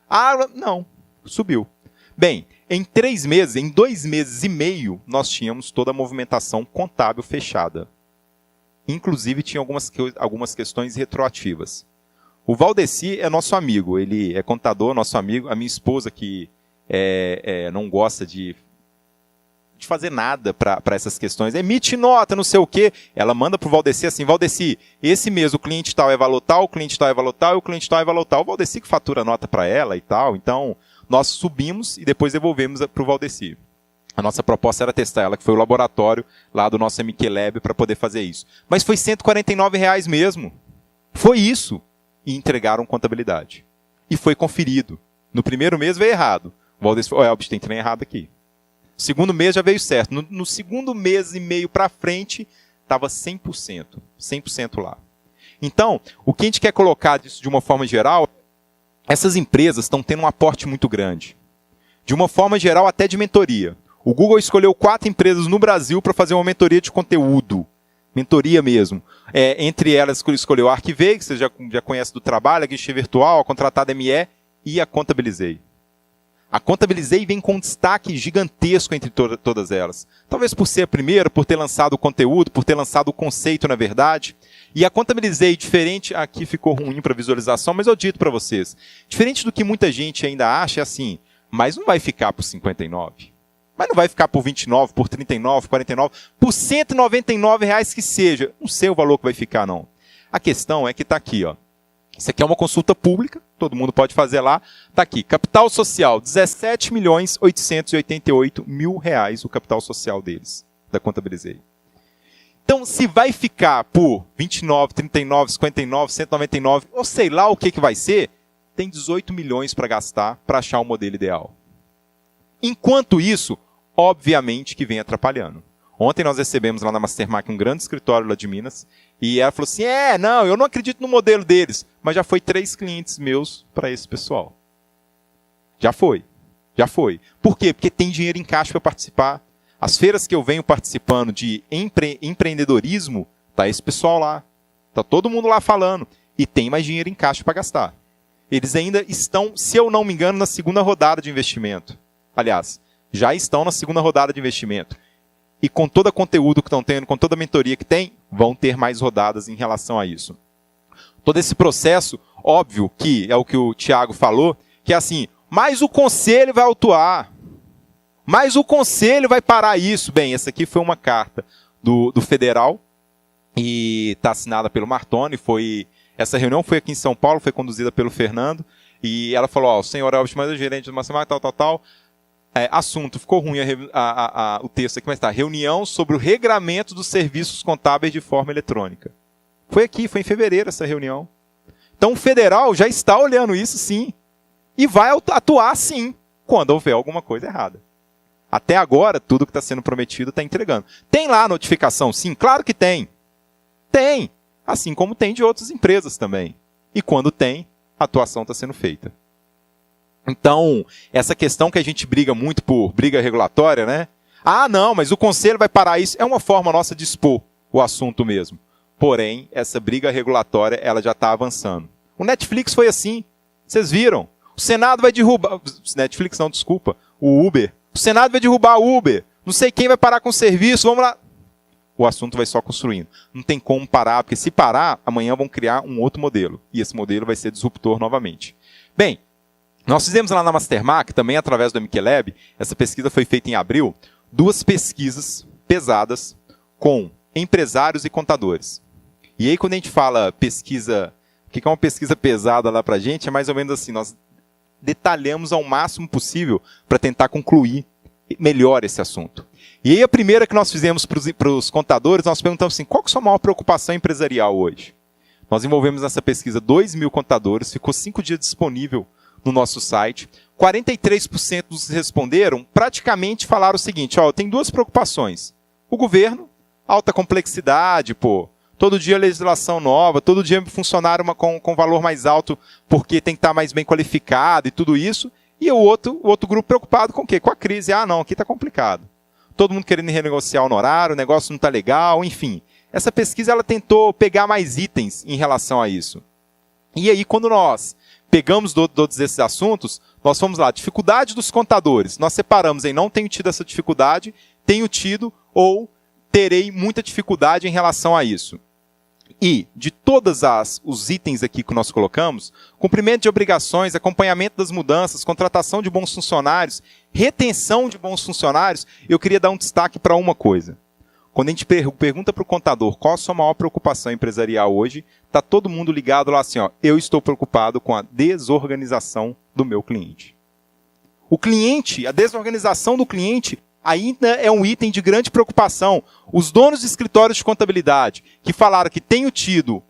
Ah, não. Subiu. Bem, em 3 meses, em 2 meses e meio, nós tínhamos toda a movimentação contábil fechada. Inclusive, tinha algumas questões retroativas. O Valdeci é nosso amigo, ele é contador, nosso amigo. A minha esposa, que não gosta de fazer nada para essas questões, emite nota, não sei o quê. Ela manda para o Valdeci assim, Valdeci, esse mês o cliente tal é valor tal, o cliente tal é valor tal, e o cliente tal é valor tal. O Valdeci que fatura nota para ela e tal. Então, nós subimos e depois devolvemos para o Valdeci. A nossa proposta era testar ela, que foi o laboratório lá do nosso MQ Lab para poder fazer isso. Mas foi R$ 149 mesmo. Foi isso. E entregaram contabilidade. E foi conferido. No primeiro mês veio errado. O Valdeci falou, Elbis, tem trem errado aqui. Segundo mês já veio certo. No segundo mês e meio para frente, estava 100%. 100% lá. Então, o que a gente quer colocar disso de uma forma geral, essas empresas estão tendo um aporte muito grande. De uma forma geral, até de mentoria. O Google escolheu 4 empresas no Brasil para fazer uma mentoria de conteúdo. Mentoria mesmo. Entre elas, escolheu a Arquivei, que você já conhece do trabalho, a Guichê Virtual, a Contratada ME e a Contabilizei. A Contabilizei vem com um destaque gigantesco entre todas elas. Talvez por ser a primeira, por ter lançado o conteúdo, por ter lançado o conceito, na verdade. E a Contabilizei, diferente, aqui ficou ruim para visualização, mas eu dito para vocês. Diferente do que muita gente ainda acha, é assim, mas não vai ficar por 59. Mas não vai ficar por 29, por 39, 49, por R$ 199 que seja. Não sei o valor que vai ficar, não. A questão é que está aqui, ó. Isso aqui é uma consulta pública, todo mundo pode fazer lá. Está aqui, capital social, R$ 17.888.000 o capital social deles. da Contabilizei. Então, se vai ficar por 29, 39, 59, 199, ou sei lá o que vai ser, tem 18 milhões para gastar para achar o modelo ideal. Enquanto isso, obviamente que vem atrapalhando. Ontem nós recebemos lá na Mastermark um grande escritório lá de Minas, e ela falou assim, não, eu não acredito no modelo deles, mas já foi 3 clientes meus para esse pessoal. Já foi. Por quê? Porque tem dinheiro em caixa para participar. As feiras que eu venho participando de empreendedorismo, tá esse pessoal lá. Tá todo mundo lá falando. E tem mais dinheiro em caixa para gastar. Eles ainda estão, se eu não me engano, na segunda rodada de investimento. Aliás, já estão na segunda rodada de investimento. E com todo o conteúdo que estão tendo, com toda a mentoria que tem, vão ter mais rodadas em relação a isso. Todo esse processo, óbvio que é o que o Thiago falou, que é assim, mas o conselho vai autuar. Mas o conselho vai parar isso. Bem, essa aqui foi uma carta do federal e está assinada pelo Martoni. Essa reunião foi aqui em São Paulo, foi conduzida pelo Fernando. E ela falou, o senhor Elvis, mas o gerente de Mastermark, tal. Assunto, ficou ruim o texto aqui, mas tá. Reunião sobre o regramento dos serviços contábeis de forma eletrônica. Foi em fevereiro essa reunião. Então o federal já está olhando isso sim. E vai atuar sim, quando houver alguma coisa errada. Até agora, tudo que está sendo prometido está entregando. Tem lá a notificação, sim? Claro que tem. Tem. Assim como tem de outras empresas também. E quando tem, a atuação está sendo feita. Então, essa questão que a gente briga muito por briga regulatória, né? Não, mas o conselho vai parar isso. É uma forma nossa de expor o assunto mesmo. Porém, essa briga regulatória, ela já está avançando. O Netflix foi assim. Vocês viram? O Senado vai derrubar... Netflix não, desculpa. O Uber. O Senado vai derrubar o Uber. Não sei quem vai parar com o serviço. Vamos lá. O assunto vai só construindo. Não tem como parar, porque se parar, amanhã vão criar um outro modelo. E esse modelo vai ser disruptor novamente. Bem, nós fizemos lá na Mastermark, também através do MQLab, essa pesquisa foi feita em abril, 2 pesquisas pesadas com empresários e contadores. E aí quando a gente fala pesquisa, o que é uma pesquisa pesada lá pra gente, é mais ou menos assim, nós detalhamos ao máximo possível para tentar concluir melhor esse assunto. E aí a primeira que nós fizemos para os contadores, nós perguntamos assim, qual que é a sua maior preocupação empresarial hoje? Nós envolvemos nessa pesquisa 2.000 contadores, ficou 5 dias disponível no nosso site. 43% dos que responderam praticamente falaram o seguinte, eu tenho 2 preocupações. O governo, alta complexidade, todo dia legislação nova, todo dia funcionário com valor mais alto porque tem que estar mais bem qualificado e tudo isso. E o outro grupo preocupado com o quê? Com a crise. Não, aqui está complicado. Todo mundo querendo renegociar o honorário, o negócio não está legal, enfim. Essa pesquisa ela tentou pegar mais itens em relação a isso. E aí, quando nós pegamos todos esses assuntos, nós fomos lá, dificuldade dos contadores. Nós separamos em não tenho tido essa dificuldade, tenho tido ou terei muita dificuldade em relação a isso. E, de todos os itens aqui que nós colocamos, cumprimento de obrigações, acompanhamento das mudanças, contratação de bons funcionários, retenção de bons funcionários, eu queria dar um destaque para uma coisa. Quando a gente pergunta para o contador qual a sua maior preocupação empresarial hoje, está todo mundo ligado lá assim, eu estou preocupado com a desorganização do meu cliente. O cliente, a desorganização do cliente, ainda é um item de grande preocupação. Os donos de escritórios de contabilidade que falaram que tenho tido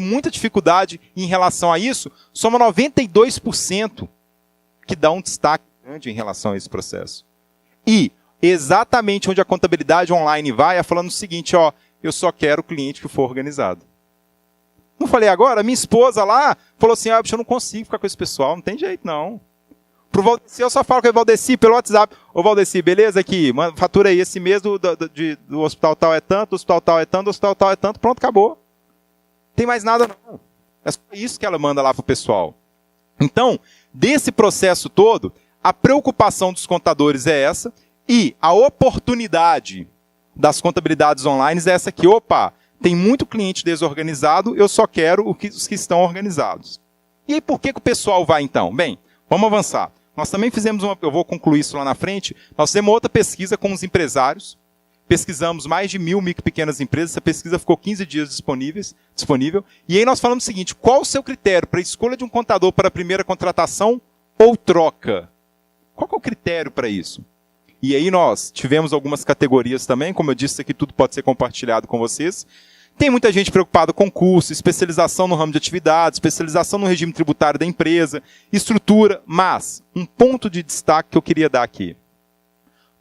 muita dificuldade em relação a isso, soma 92% que dá um destaque grande em relação a esse processo. E exatamente onde a contabilidade online vai é falando o seguinte, eu só quero o cliente que for organizado. Não falei agora? Minha esposa lá falou assim, eu não consigo ficar com esse pessoal, não tem jeito não. Pro Valdeci, eu só falo com o Valdeci pelo WhatsApp. Ô Valdeci, beleza aqui, fatura aí esse mês do hospital tal é tanto, do hospital tal é tanto, do hospital tal é tanto, pronto, acabou. Tem mais nada não. É só isso que ela manda lá pro pessoal. Então, desse processo todo, a preocupação dos contadores é essa e a oportunidade das contabilidades online é essa aqui. Tem muito cliente desorganizado, eu só quero os que estão organizados. E aí por que o pessoal vai então? Bem, vamos avançar. Nós também fizemos eu vou concluir isso lá na frente, nós fizemos outra pesquisa com os empresários, pesquisamos mais de 1.000 micro e pequenas empresas, essa pesquisa ficou 15 dias disponível, e aí nós falamos o seguinte, qual o seu critério para a escolha de um contador para a primeira contratação ou troca? Qual que é o critério para isso? E aí nós tivemos algumas categorias também, como eu disse, isso aqui tudo pode ser compartilhado com vocês. Tem muita gente preocupada com curso, especialização no ramo de atividade, especialização no regime tributário da empresa, estrutura, mas um ponto de destaque que eu queria dar aqui.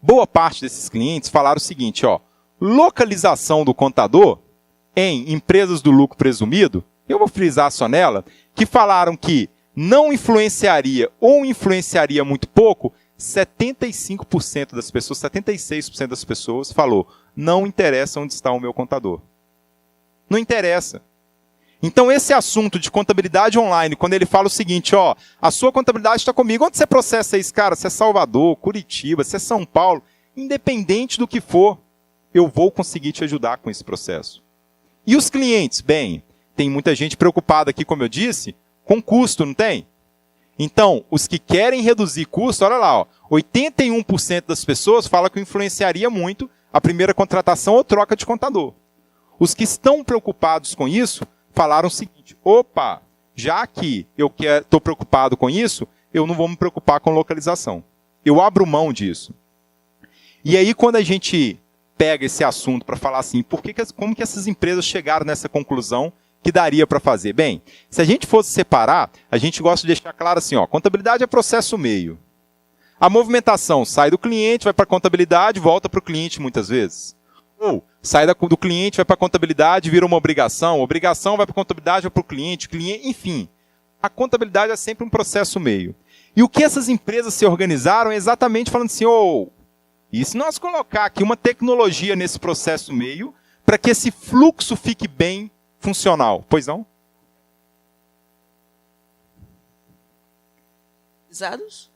Boa parte desses clientes falaram o seguinte, ó, localização do contador em empresas do lucro presumido, eu vou frisar só nela, que falaram que não influenciaria ou influenciaria muito pouco, 75% das pessoas, 76% das pessoas falou, não interessa onde está o meu contador. Não interessa. Então esse assunto de contabilidade online, quando ele fala o seguinte, ó, a sua contabilidade está comigo, onde você processa isso, cara? Se é Salvador, Curitiba, se é São Paulo, independente do que for, eu vou conseguir te ajudar com esse processo. E os clientes? Bem, tem muita gente preocupada aqui, como eu disse, com custo, não tem? Então, os que querem reduzir custo, olha lá, ó, 81% das pessoas falam que influenciaria muito a primeira contratação ou troca de contador. Os que estão preocupados com isso falaram o seguinte, opa, já que eu estou preocupado com isso, eu não vou me preocupar com localização. Eu abro mão disso. E aí, quando a gente pega esse assunto para falar assim, como que essas empresas chegaram nessa conclusão que daria para fazer? Bem, se a gente fosse separar, a gente gosta de deixar claro assim, ó, contabilidade é processo meio. A movimentação sai do cliente, vai para a contabilidade, volta para o cliente muitas vezes. Ou sai do cliente, vai para a contabilidade, vira uma obrigação vai para a contabilidade, vai para o cliente, enfim. A contabilidade é sempre um processo meio. E o que essas empresas se organizaram é exatamente falando assim, e se nós colocar aqui uma tecnologia nesse processo meio, para que esse fluxo fique bem funcional? Pois não?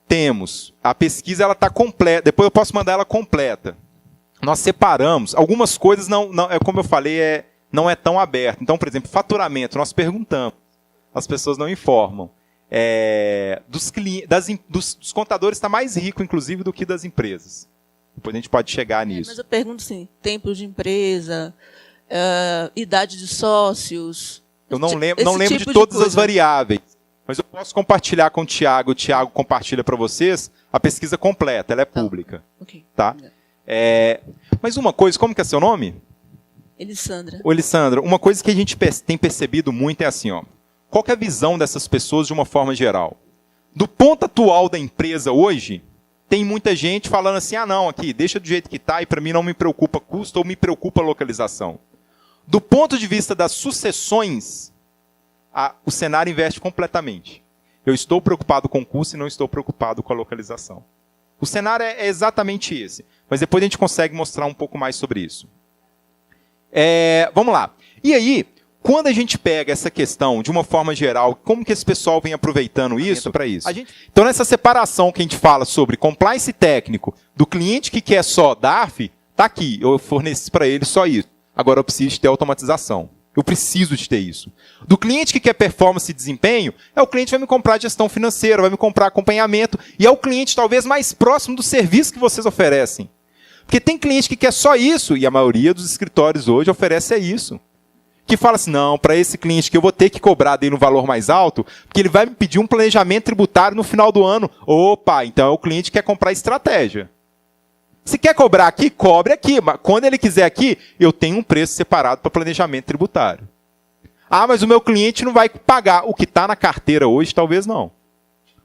Temos. A pesquisa está completa. Depois eu posso mandar ela completa. Nós separamos. Algumas coisas, como eu falei, não é tão aberto. Então, por exemplo, faturamento, nós perguntamos. As pessoas não informam. Dos contadores está mais rico, inclusive, do que das empresas. Depois a gente pode chegar nisso. Mas eu pergunto assim, tempo de empresa, idade de sócios... Eu não lembro de todas as variáveis. Mas eu posso compartilhar com o Tiago compartilha para vocês a pesquisa completa, ela é pública. Ok. Tá? Mas uma coisa, como que é seu nome? Elissandra. Elissandra, uma coisa que a gente tem percebido muito é assim, ó, qual que é a visão dessas pessoas de uma forma geral? Do ponto atual da empresa hoje, tem muita gente falando assim, não, aqui, deixa do jeito que está e para mim não me preocupa custo ou me preocupa localização. Do ponto de vista das sucessões, o cenário inverte completamente. Eu estou preocupado com custo e não estou preocupado com a localização. O cenário é exatamente esse. Mas depois a gente consegue mostrar um pouco mais sobre isso. Vamos lá. E aí, quando a gente pega essa questão de uma forma geral, como que esse pessoal vem aproveitando isso para isso? Então, nessa separação que a gente fala sobre compliance técnico do cliente que quer só DARF, está aqui. Eu forneci para ele só isso. Agora eu preciso de ter automatização. Eu preciso de ter isso. Do cliente que quer performance e desempenho, o cliente que vai me comprar gestão financeira, vai me comprar acompanhamento, e é o cliente talvez mais próximo do serviço que vocês oferecem. Porque tem cliente que quer só isso, e a maioria dos escritórios hoje oferece isso. Que fala assim, não, para esse cliente que eu vou ter que cobrar dele um valor mais alto, porque ele vai me pedir um planejamento tributário no final do ano. Opa, então é o cliente que quer comprar estratégia. Se quer cobrar aqui, cobre aqui. Mas quando ele quiser aqui, eu tenho um preço separado para planejamento tributário. Mas o meu cliente não vai pagar. O que está na carteira hoje, talvez não.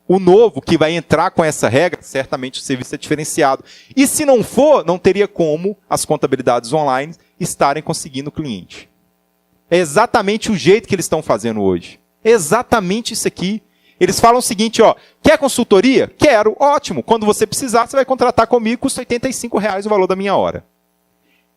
O novo que vai entrar com essa regra, certamente o serviço é diferenciado. E se não for, não teria como as contabilidades online estarem conseguindo o cliente. É exatamente o jeito que eles estão fazendo hoje. É exatamente isso aqui. Eles falam o seguinte, quer consultoria? Quero, ótimo. Quando você precisar, você vai contratar comigo, custa R$85 o valor da minha hora.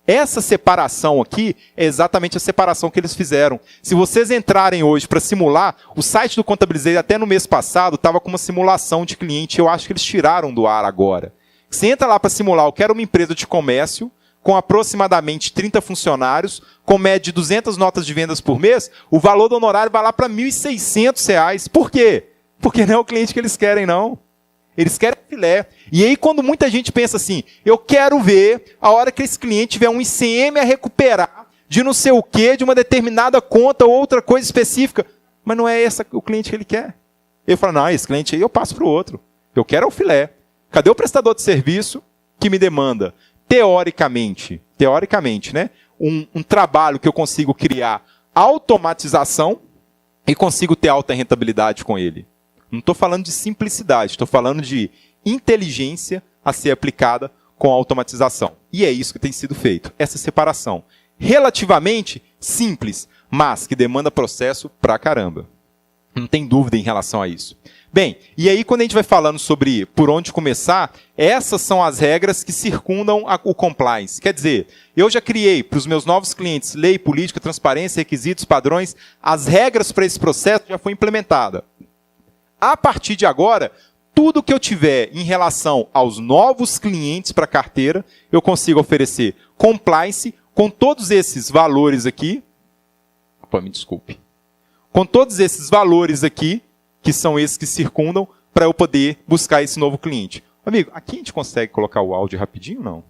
Essa separação aqui é exatamente a separação que eles fizeram. Se vocês entrarem hoje para simular, o site do Contabilizei até no mês passado estava com uma simulação de cliente, eu acho que eles tiraram do ar agora. Você entra lá para simular, eu quero uma empresa de comércio, com aproximadamente 30 funcionários, com média de 200 notas de vendas por mês, o valor do honorário vai lá para R$1.600. Por quê? Porque não é o cliente que eles querem, não. Eles querem filé. E aí, quando muita gente pensa assim, eu quero ver a hora que esse cliente tiver um ICM a recuperar de não sei o quê, de uma determinada conta ou outra coisa específica, mas não é esse o cliente que ele quer. Eu falo, não, esse cliente aí eu passo para o outro. Eu quero é o filé. Cadê o prestador de serviço? que me demanda, teoricamente, né, um trabalho que eu consigo criar automatização e consigo ter alta rentabilidade com ele. Não estou falando de simplicidade, estou falando de inteligência a ser aplicada com a automatização. E é isso que tem sido feito, essa separação. Relativamente simples, mas que demanda processo pra caramba. Não tem dúvida em relação a isso. Bem, e aí quando a gente vai falando sobre por onde começar, essas são as regras que circundam o compliance. Quer dizer, eu já criei para os meus novos clientes lei, política, transparência, requisitos, padrões, as regras para esse processo já foi implementada. A partir de agora, tudo que eu tiver em relação aos novos clientes para a carteira, eu consigo oferecer compliance com todos esses valores aqui. Opa, me desculpe. Com todos esses valores aqui, que são esses que circundam, para eu poder buscar esse novo cliente. Amigo, aqui a gente consegue colocar o áudio rapidinho, não?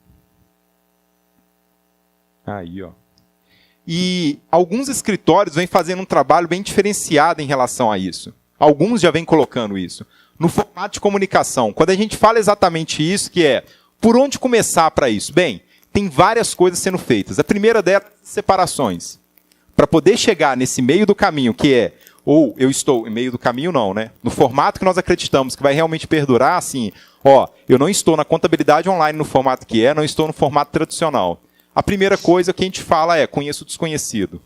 Aí, ó. E alguns escritórios vêm fazendo um trabalho bem diferenciado em relação a isso. Alguns já vêm colocando isso. No formato de comunicação, quando a gente fala exatamente isso, que é, por onde começar para isso? Bem, tem várias coisas sendo feitas. A primeira delas, separações. Para poder chegar nesse meio do caminho, que é, ou eu estou em meio do caminho não, né? No formato que nós acreditamos que vai realmente perdurar, assim, ó, eu não estou na contabilidade online no formato que é, não estou no formato tradicional. A primeira coisa que a gente fala é, conheça o desconhecido.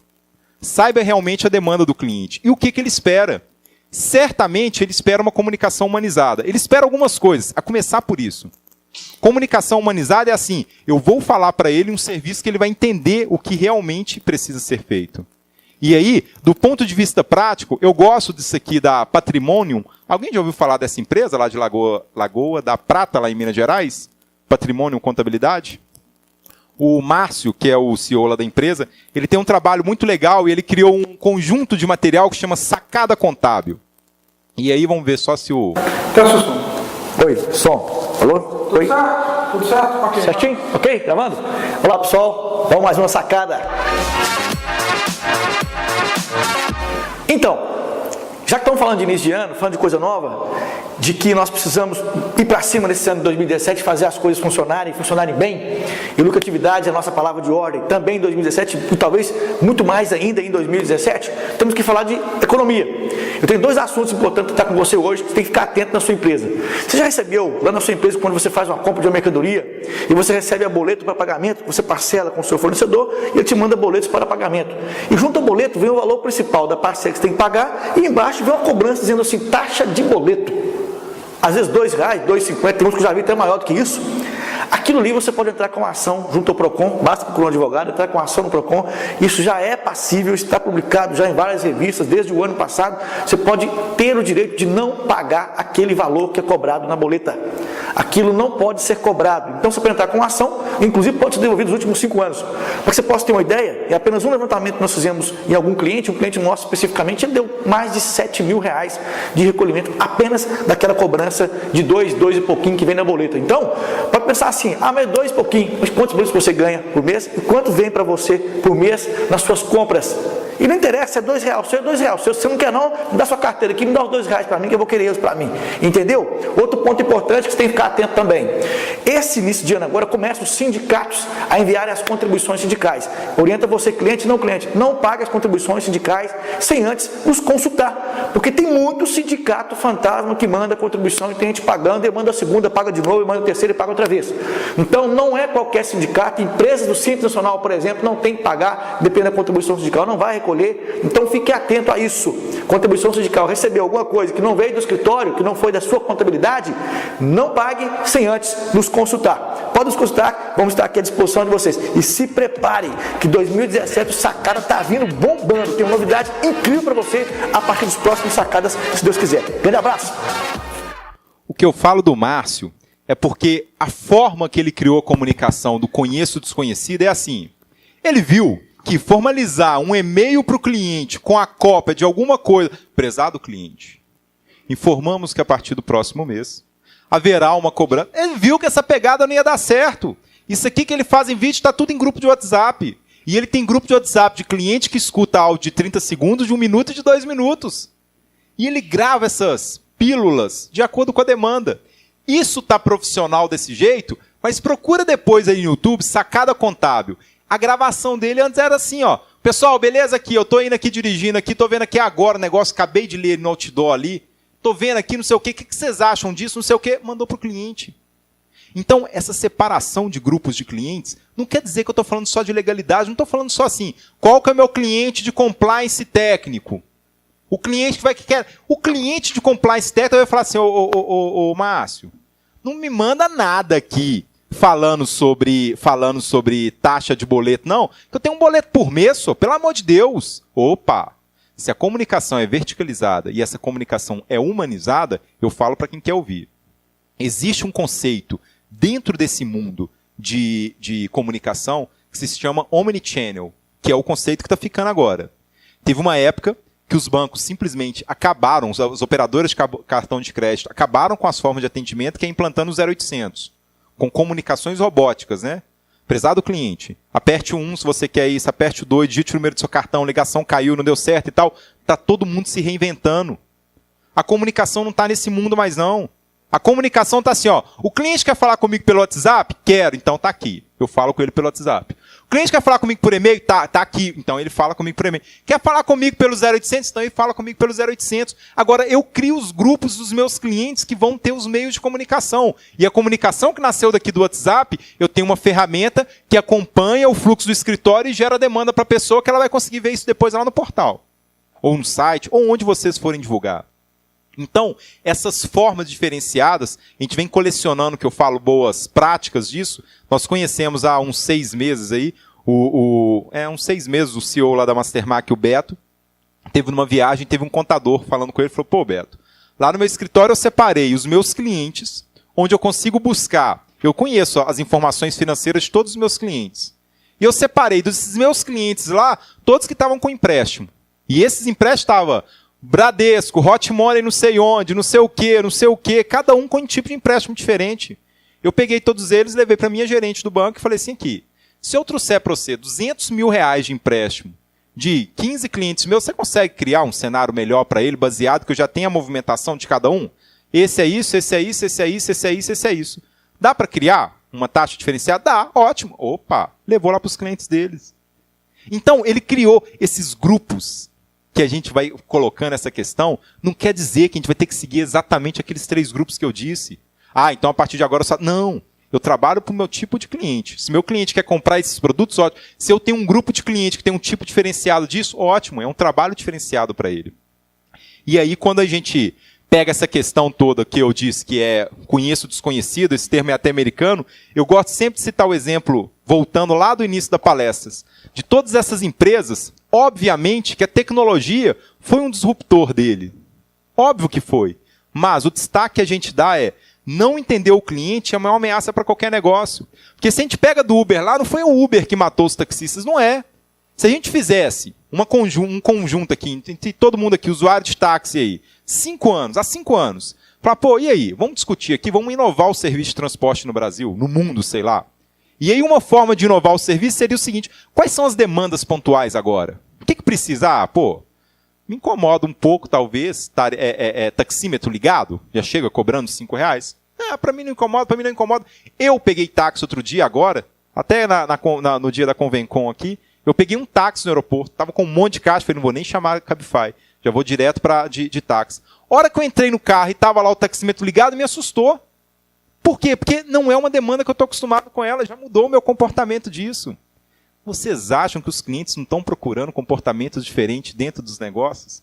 Saiba realmente a demanda do cliente. E o que ele espera? Certamente ele espera uma comunicação humanizada. Ele espera algumas coisas, a começar por isso. Comunicação humanizada é assim, eu vou falar para ele um serviço que ele vai entender o que realmente precisa ser feito. E aí, do ponto de vista prático, eu gosto disso aqui da Patrimonium. Alguém já ouviu falar dessa empresa lá de Lagoa da Prata, lá em Minas Gerais? Patrimonium Contabilidade? O Márcio, que é o CEO lá da empresa, ele tem um trabalho muito legal e ele criou um conjunto de material que chama Sacada Contábil. E aí vamos ver só se o... Testa o som. Oi, som. Alô? Oi? Tudo certo? Ok. Certinho? Ok? Gravando? Olá, pessoal. Vamos mais uma sacada. Então, já que estamos falando de início de ano, falando de coisa nova, de que nós precisamos ir para cima nesse ano de 2017, fazer as coisas funcionarem bem, e lucratividade é a nossa palavra de ordem, também em 2017, e talvez muito mais ainda em 2017, temos que falar de economia. Eu tenho dois assuntos importantes para estar com você hoje, que você tem que ficar atento na sua empresa. Você já recebeu lá na sua empresa, quando você faz uma compra de uma mercadoria, e você recebe a boleto para pagamento, você parcela com o seu fornecedor, e ele te manda boletos para pagamento. E junto ao boleto vem o valor principal da parcela que você tem que pagar, e embaixo vem uma cobrança dizendo assim, taxa de boleto. Às vezes R$2, R$2,50, tem uns que já vi até maior do que isso. Aquilo ali você pode entrar com ação junto ao PROCON, basta procurar um advogado, entrar com ação no PROCON, isso já é passível, está publicado já em várias revistas, desde o ano passado, você pode ter o direito de não pagar aquele valor que é cobrado na boleta. Aquilo não pode ser cobrado, então você pode entrar com ação, inclusive pode ser devolvido nos últimos 5 anos. Para que você possa ter uma ideia, é apenas um levantamento que nós fizemos em algum cliente, um cliente nosso especificamente, ele deu mais de R$7 mil de recolhimento apenas daquela cobrança de 2 e pouquinho que vem na boleta. Então, pode pensar assim, mas 2 e pouquinho, mas quantos boletos você ganha por mês e quanto vem para você por mês nas suas compras? E não interessa, é R$2, o seu é R$2. Se você não quer não, me dá sua carteira aqui, me dá os R$2 para mim, que eu vou querer eles para mim. Entendeu? Outro ponto importante que você tem que ficar atento também. Esse início de ano agora começam os sindicatos a enviarem as contribuições sindicais. Orienta você, cliente, não pague as contribuições sindicais sem antes nos consultar. Porque tem muito sindicato fantasma que manda contribuição e tem gente pagando, e manda a segunda, paga de novo, e manda a terceira e paga outra vez. Então não é qualquer sindicato, empresas do Simples Nacional, por exemplo, não tem que pagar, dependendo da contribuição sindical, não vai recolher. Então fique atento a isso. Contribuição sindical, recebeu alguma coisa que não veio do escritório, que não foi da sua contabilidade, não pague sem antes nos consultar. Pode nos consultar, vamos estar aqui à disposição de vocês. E se prepare, que 2017 o Sacada está vindo bombando. Tem uma novidade incrível para você a partir dos próximos Sacadas, se Deus quiser. Grande abraço! O que eu falo do Márcio é porque a forma que ele criou a comunicação do conheço o desconhecido é assim. Ele viu que formalizar um e-mail para o cliente com a cópia de alguma coisa, prezado cliente, informamos que a partir do próximo mês haverá uma cobrança. Ele viu que essa pegada não ia dar certo. Isso aqui que ele faz em vídeo está tudo em grupo de WhatsApp. E ele tem grupo de WhatsApp de cliente que escuta áudio de 30 segundos, de 1 minuto e de 2 minutos. E ele grava essas pílulas de acordo com a demanda. Isso está profissional desse jeito? Mas procura depois aí no YouTube, Sacada Contábil. A gravação dele antes era assim, ó. Pessoal, beleza aqui, eu tô indo aqui dirigindo aqui, tô vendo aqui agora o negócio, acabei de ler no outdoor ali, tô vendo aqui, não sei o quê, o que vocês acham disso, não sei o quê, mandou pro cliente. Então, essa separação de grupos de clientes não quer dizer que eu estou falando só de legalidade, não estou falando só assim, qual que é o meu cliente de compliance técnico? O cliente que quer. O cliente de compliance técnico vai falar assim, ô Márcio, não me manda nada aqui falando sobre taxa de boleto, não. Que eu tenho um boleto por mês, só, pelo amor de Deus. Opa! Se a comunicação é verticalizada e essa comunicação é humanizada, eu falo para quem quer ouvir. Existe um conceito dentro desse mundo de comunicação que se chama omnichannel, que é o conceito que está ficando agora. Teve uma época que os bancos simplesmente acabaram, os operadores de cartão de crédito acabaram com as formas de atendimento, que é implantando o 0800, com comunicações robóticas, né? Prezado cliente, aperte o 1 se você quer isso, aperte o 2, digite o número do seu cartão, ligação caiu, não deu certo e tal. Está todo mundo se reinventando. A comunicação não está nesse mundo mais não. A comunicação está assim, ó. O cliente quer falar comigo pelo WhatsApp? Quero, então está aqui. Eu falo com ele pelo WhatsApp. O cliente quer falar comigo por e-mail? Tá aqui. Então ele fala comigo por e-mail. Quer falar comigo pelo 0800? Então ele fala comigo pelo 0800. Agora eu crio os grupos dos meus clientes que vão ter os meios de comunicação. E a comunicação que nasceu daqui do WhatsApp, eu tenho uma ferramenta que acompanha o fluxo do escritório e gera demanda para a pessoa, que ela vai conseguir ver isso depois lá no portal. Ou no site, ou onde vocês forem divulgar. Então, essas formas diferenciadas, a gente vem colecionando, que eu falo, boas práticas disso. Nós conhecemos há uns 6 meses aí, uns 6 meses, o CEO lá da Mastermark, o Beto, teve numa viagem, teve um contador falando com ele, falou, pô, Beto, lá no meu escritório eu separei os meus clientes, onde eu consigo buscar, eu conheço as informações financeiras de todos os meus clientes. E eu separei dos meus clientes lá, todos que estavam com empréstimo. E esses empréstimos estavam Bradesco, Hot Money, não sei onde, não sei o quê, cada um com um tipo de empréstimo diferente. Eu peguei todos eles, levei para a minha gerente do banco e falei assim aqui, se eu trouxer para você 200 mil reais de empréstimo de 15 clientes meus, você consegue criar um cenário melhor para ele, baseado que eu já tenho a movimentação de cada um? Esse é isso, esse é isso, esse é isso, esse é isso, esse é isso. Dá para criar uma taxa diferenciada? Dá, ótimo. Opa, levou lá para os clientes deles. Então, ele criou esses grupos que a gente vai colocando essa questão, não quer dizer que a gente vai ter que seguir exatamente aqueles 3 grupos que eu disse. Ah, então a partir de agora eu só... Não, eu trabalho para o meu tipo de cliente. Se meu cliente quer comprar esses produtos, ótimo. Se eu tenho um grupo de cliente que tem um tipo diferenciado disso, ótimo, é um trabalho diferenciado para ele. E aí, quando a gente pega essa questão toda que eu disse que é conheço o desconhecido, esse termo é até americano, eu gosto sempre de citar o exemplo, voltando lá do início da palestra, de todas essas empresas. Obviamente que a tecnologia foi um disruptor dele. Óbvio que foi. Mas o destaque que a gente dá é não entender o cliente é uma ameaça para qualquer negócio. Porque se a gente pega do Uber lá, não foi o Uber que matou os taxistas, não é. Se a gente fizesse um conjunto aqui, entre todo mundo aqui, usuário de táxi aí, há 5 anos, falar, pô, e aí? Vamos discutir aqui, vamos inovar o serviço de transporte no Brasil, no mundo, sei lá. E aí uma forma de inovar o serviço seria o seguinte, quais são as demandas pontuais agora? O que precisa? Me incomoda um pouco, talvez, taxímetro ligado, já chega cobrando R$5. Para mim não incomoda, Eu peguei táxi outro dia agora, até no dia da Convencon aqui, eu peguei um táxi no aeroporto, estava com um monte de caixa, falei, não vou nem chamar Cabify, já vou direto de táxi. Hora que eu entrei no carro e estava lá o taxímetro ligado, me assustou. Por quê? Porque não é uma demanda que eu estou acostumado com ela, já mudou o meu comportamento disso. Vocês acham que os clientes não estão procurando comportamentos diferentes dentro dos negócios?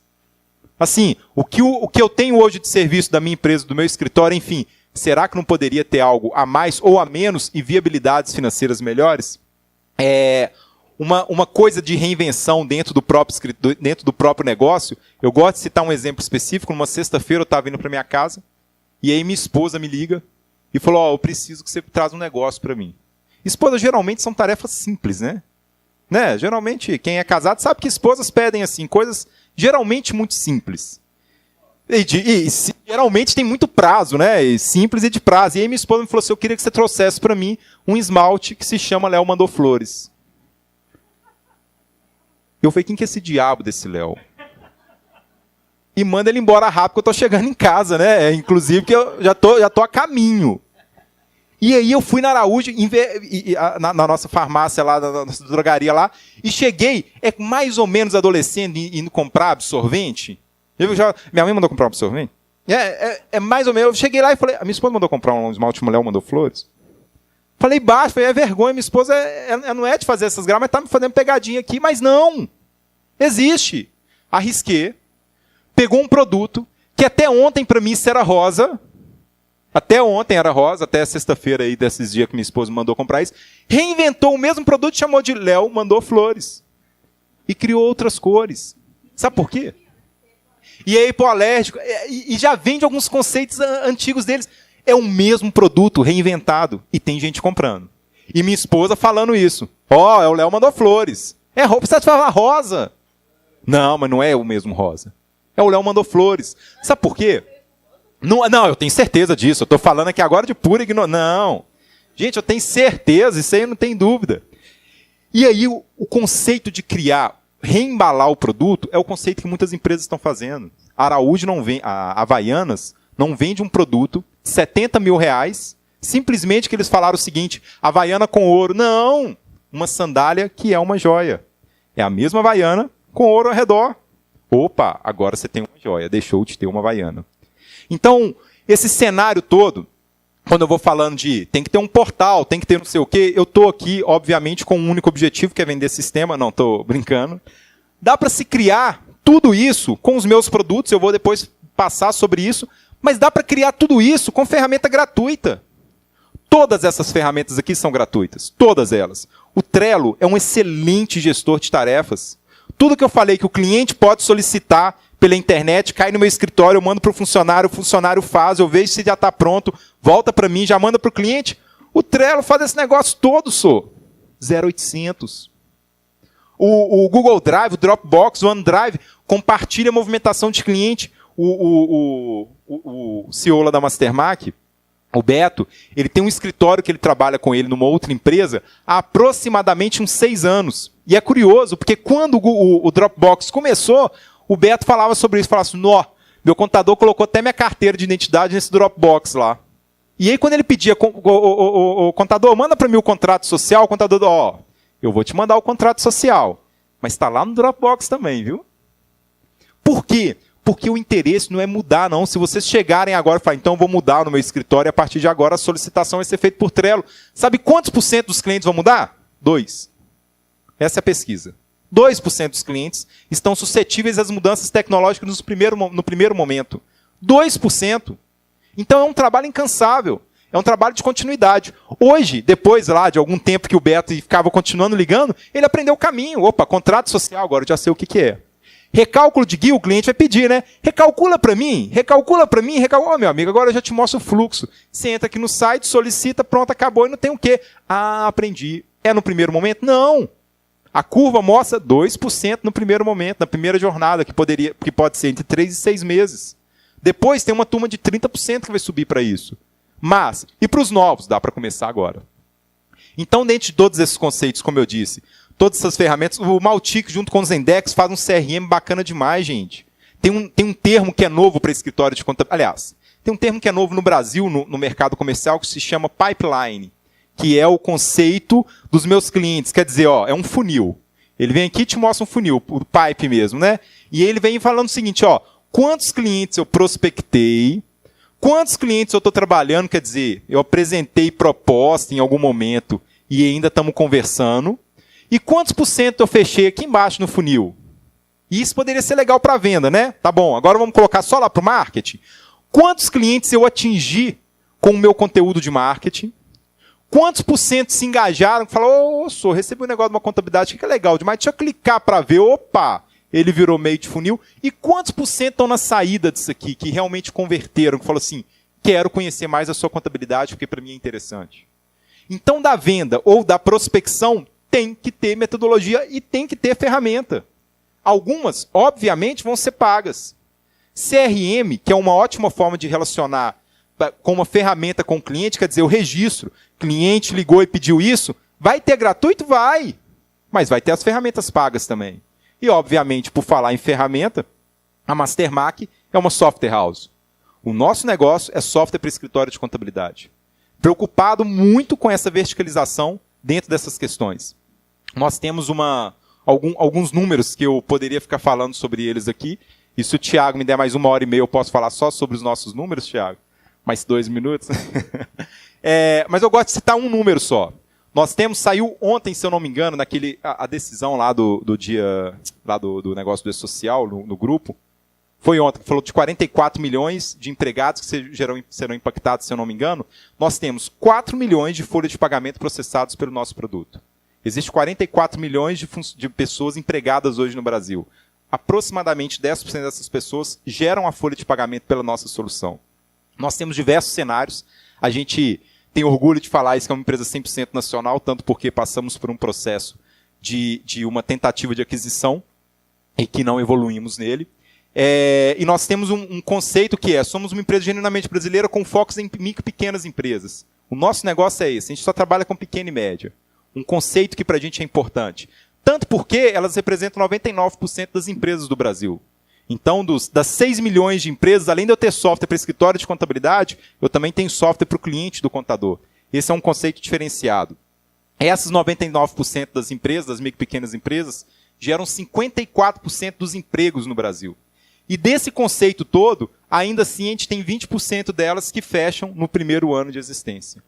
Assim, o que eu tenho hoje de serviço da minha empresa, do meu escritório, enfim, será que não poderia ter algo a mais ou a menos e viabilidades financeiras melhores? Uma coisa de reinvenção dentro do próprio negócio. Eu gosto de citar um exemplo específico. Numa sexta-feira eu estava indo para minha casa e aí minha esposa me liga e falou, eu preciso que você traga um negócio para mim. Esposas geralmente são tarefas simples, né? Geralmente, quem é casado sabe que esposas pedem assim, coisas geralmente muito simples. E geralmente tem muito prazo, né? Simples e de prazo. E aí minha esposa me falou assim, eu queria que você trouxesse para mim um esmalte que se chama Léo Mandou Flores. Eu falei, quem que é esse diabo desse Léo? E manda ele embora rápido, que eu estou chegando em casa, né? Inclusive, que eu já tô a caminho. E aí eu fui na Araújo, na nossa farmácia lá, na nossa drogaria lá, e cheguei, mais ou menos adolescente, indo comprar absorvente. Minha mãe mandou comprar um absorvente? É mais ou menos, eu cheguei lá e falei, a minha esposa mandou comprar um esmalte mulher, mandou flores. Falei baixo, falei, é vergonha, minha esposa não é de fazer essas gramas, mas tá me fazendo pegadinha aqui, mas não, existe. Arrisquei, pegou um produto, que até ontem para mim isso era rosa, até ontem era rosa, até sexta-feira aí desses dias que minha esposa me mandou comprar isso, reinventou o mesmo produto, chamou de Léo, mandou flores. E criou outras cores. Sabe por quê? E é hipoalérgico, e já vende alguns conceitos antigos deles. É o mesmo produto reinventado, e tem gente comprando. E minha esposa falando isso. Ó, o Léo mandou flores. É roupa, você vai falar rosa. Não, mas não é o mesmo rosa. É o Léo mandou flores. Sabe por quê? Não, eu tenho certeza disso. Eu estou falando aqui agora de pura ignorância. Não. Gente, eu tenho certeza, isso aí não tem dúvida. E aí o conceito de criar, reembalar o produto, é o conceito que muitas empresas estão fazendo. A Araújo não vende, a Havaianas não vende um produto de 70 mil reais, simplesmente que eles falaram o seguinte, Havaiana com ouro. Não! Uma sandália que é uma joia. É a mesma Havaiana com ouro ao redor. Opa, agora você tem uma joia, deixou de ter uma Havaiana. Então, esse cenário todo, quando eu vou falando de tem que ter um portal, tem que ter não sei o quê, eu estou aqui, obviamente, com um único objetivo, que é vender sistema, não, estou brincando. Dá para se criar tudo isso com os meus produtos, eu vou depois passar sobre isso, mas dá para criar tudo isso com ferramenta gratuita. Todas essas ferramentas aqui são gratuitas, todas elas. O Trello é um excelente gestor de tarefas. Tudo que eu falei que o cliente pode solicitar pela internet, cai no meu escritório, eu mando para o funcionário faz, eu vejo se já está pronto, volta para mim, já manda para o cliente. O Trello faz esse negócio todo, 0800. O Google Drive, o Dropbox, o OneDrive, compartilha a movimentação de cliente. O CEO lá da Mastermark, o Beto, ele tem um escritório que ele trabalha com ele numa outra empresa há aproximadamente uns 6 anos. E é curioso, porque quando o Dropbox começou, o Beto falava sobre isso, falava assim, meu contador colocou até minha carteira de identidade nesse Dropbox lá. E aí quando ele pedia, o contador, manda para mim o contrato social, o contador, eu vou te mandar o contrato social, mas está lá no Dropbox também, viu? Por quê? Porque o interesse não é mudar, não. Se vocês chegarem agora e falarem, então vou mudar no meu escritório, e a partir de agora a solicitação vai ser feita por Trello. Sabe quantos % dos clientes vão mudar? 2%. Essa é a pesquisa. 2% dos clientes estão suscetíveis às mudanças tecnológicas no primeiro momento. 2%. Então é um trabalho incansável. É um trabalho de continuidade. Hoje, depois lá de algum tempo que o Beto ficava continuando ligando, ele aprendeu o caminho. Opa, contrato social, agora eu já sei o que é. Recálculo de guia, o cliente vai pedir, né? Recalcula para mim. Meu amigo, agora eu já te mostro o fluxo. Você entra aqui no site, solicita, pronto, acabou e não tem o quê? Aprendi. É no primeiro momento? Não. A curva mostra 2% no primeiro momento, na primeira jornada, que pode ser entre 3 e 6 meses. Depois tem uma turma de 30% que vai subir para isso. Mas, e para os novos? Dá para começar agora. Então, dentro de todos esses conceitos, como eu disse, todas essas ferramentas, o Maltic junto com o Zendex faz um CRM bacana demais, gente. Tem um termo que é novo para escritório de contabilidade. Aliás, tem um termo que é novo no Brasil, no mercado comercial, que se chama pipeline, que é o conceito dos meus clientes. Quer dizer, é um funil. Ele vem aqui e te mostra um funil, o pipe mesmo, né? E ele vem falando o seguinte, quantos clientes eu prospectei, quantos clientes eu estou trabalhando, quer dizer, eu apresentei proposta em algum momento e ainda estamos conversando, e quantos % eu fechei aqui embaixo no funil? E isso poderia ser legal para a venda, né? Tá bom, agora vamos colocar só lá para o marketing. Quantos clientes eu atingi com o meu conteúdo de marketing? Quantos % se engajaram e falaram, recebi um negócio de uma contabilidade que é legal demais, deixa eu clicar para ver, ele virou meio de funil. E quantos % estão na saída disso aqui, que realmente converteram, que falaram assim, quero conhecer mais a sua contabilidade, porque para mim é interessante. Então, da venda ou da prospecção, tem que ter metodologia e tem que ter ferramenta. Algumas, obviamente, vão ser pagas. CRM, que é uma ótima forma de relacionar com uma ferramenta com o cliente, quer dizer, o registro. Cliente ligou e pediu isso, vai ter gratuito? Vai. Mas vai ter as ferramentas pagas também. E, obviamente, por falar em ferramenta, a Mastermark é uma software house. O nosso negócio é software para escritório de contabilidade. preocupado muito com essa verticalização dentro dessas questões. Nós temos alguns números que eu poderia ficar falando sobre eles aqui, e se o Thiago me der mais 1h30, eu posso falar só sobre os nossos números, Thiago? Mais 2 minutos? Mas eu gosto de citar um número só. Nós saiu ontem, se eu não me engano, a decisão lá do dia, lá do negócio do E-Social, no grupo, foi ontem, falou de 44 milhões de empregados que serão impactados, se eu não me engano. Nós temos 4 milhões de folha de pagamento processados pelo nosso produto. Existem 44 milhões de pessoas empregadas hoje no Brasil. Aproximadamente 10% dessas pessoas geram a folha de pagamento pela nossa solução. Nós temos diversos cenários. A gente tem orgulho de falar isso que é uma empresa 100% nacional, tanto porque passamos por um processo de uma tentativa de aquisição e que não evoluímos nele. E nós temos um conceito que somos uma empresa genuinamente brasileira com focos em micro e pequenas empresas. O nosso negócio é esse, a gente só trabalha com pequena e média. Um conceito que para a gente é importante. Tanto porque elas representam 99% das empresas do Brasil. Então, das 6 milhões de empresas, além de eu ter software para escritório de contabilidade, eu também tenho software para o cliente do contador. Esse é um conceito diferenciado. Essas 99% das empresas, das micro e pequenas empresas, geram 54% dos empregos no Brasil. E desse conceito todo, ainda assim a gente tem 20% delas que fecham no primeiro ano de existência.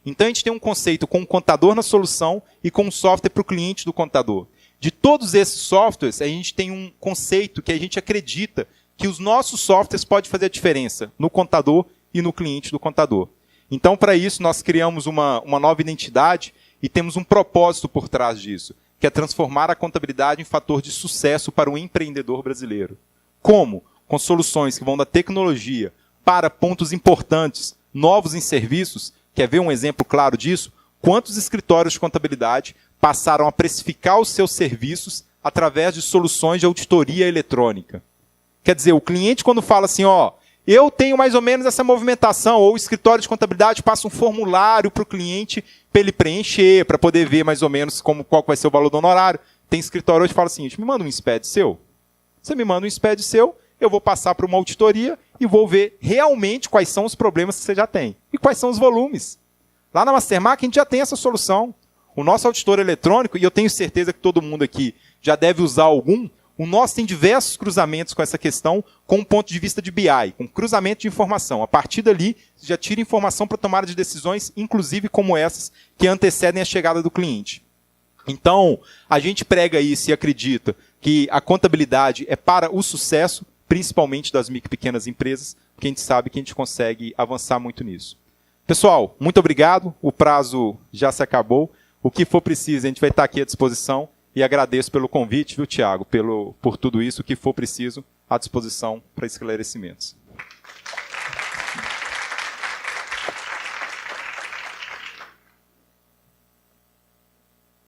Então a gente tem um conceito com um contador na solução e com um software para o cliente do contador. De todos esses softwares, a gente tem um conceito que a gente acredita que os nossos softwares podem fazer a diferença no contador e no cliente do contador. Então, para isso, nós criamos uma nova identidade e temos um propósito por trás disso, que é transformar a contabilidade em fator de sucesso para o empreendedor brasileiro. Como? Com soluções que vão da tecnologia para pontos importantes, novos em serviços. Quer ver um exemplo claro disso? Quantos escritórios de contabilidade passaram a precificar os seus serviços através de soluções de auditoria eletrônica? Quer dizer, o cliente quando fala assim, eu tenho mais ou menos essa movimentação, ou o escritório de contabilidade passa um formulário para o cliente para ele preencher, para poder ver mais ou menos qual vai ser o valor do honorário. Tem escritório hoje que fala o seguinte, me manda um SPED seu. Você me manda um SPED seu, eu vou passar para uma auditoria e vou ver realmente quais são os problemas que você já tem. E quais são os volumes. Lá na Mastermark a gente já tem essa solução. O nosso auditor eletrônico, e eu tenho certeza que todo mundo aqui já deve usar algum, o nosso tem diversos cruzamentos com essa questão, com um ponto de vista de BI, com cruzamento de informação. A partir dali, você já tira informação para tomada de decisões, inclusive como essas que antecedem a chegada do cliente. Então, a gente prega isso e acredita que a contabilidade é para o sucesso, principalmente das micro e pequenas empresas, porque a gente sabe que a gente consegue avançar muito nisso. Pessoal, muito obrigado. O prazo já se acabou. O que for preciso, a gente vai estar aqui à disposição. E agradeço pelo convite, viu, Thiago, por tudo isso. O que for preciso, à disposição para esclarecimentos.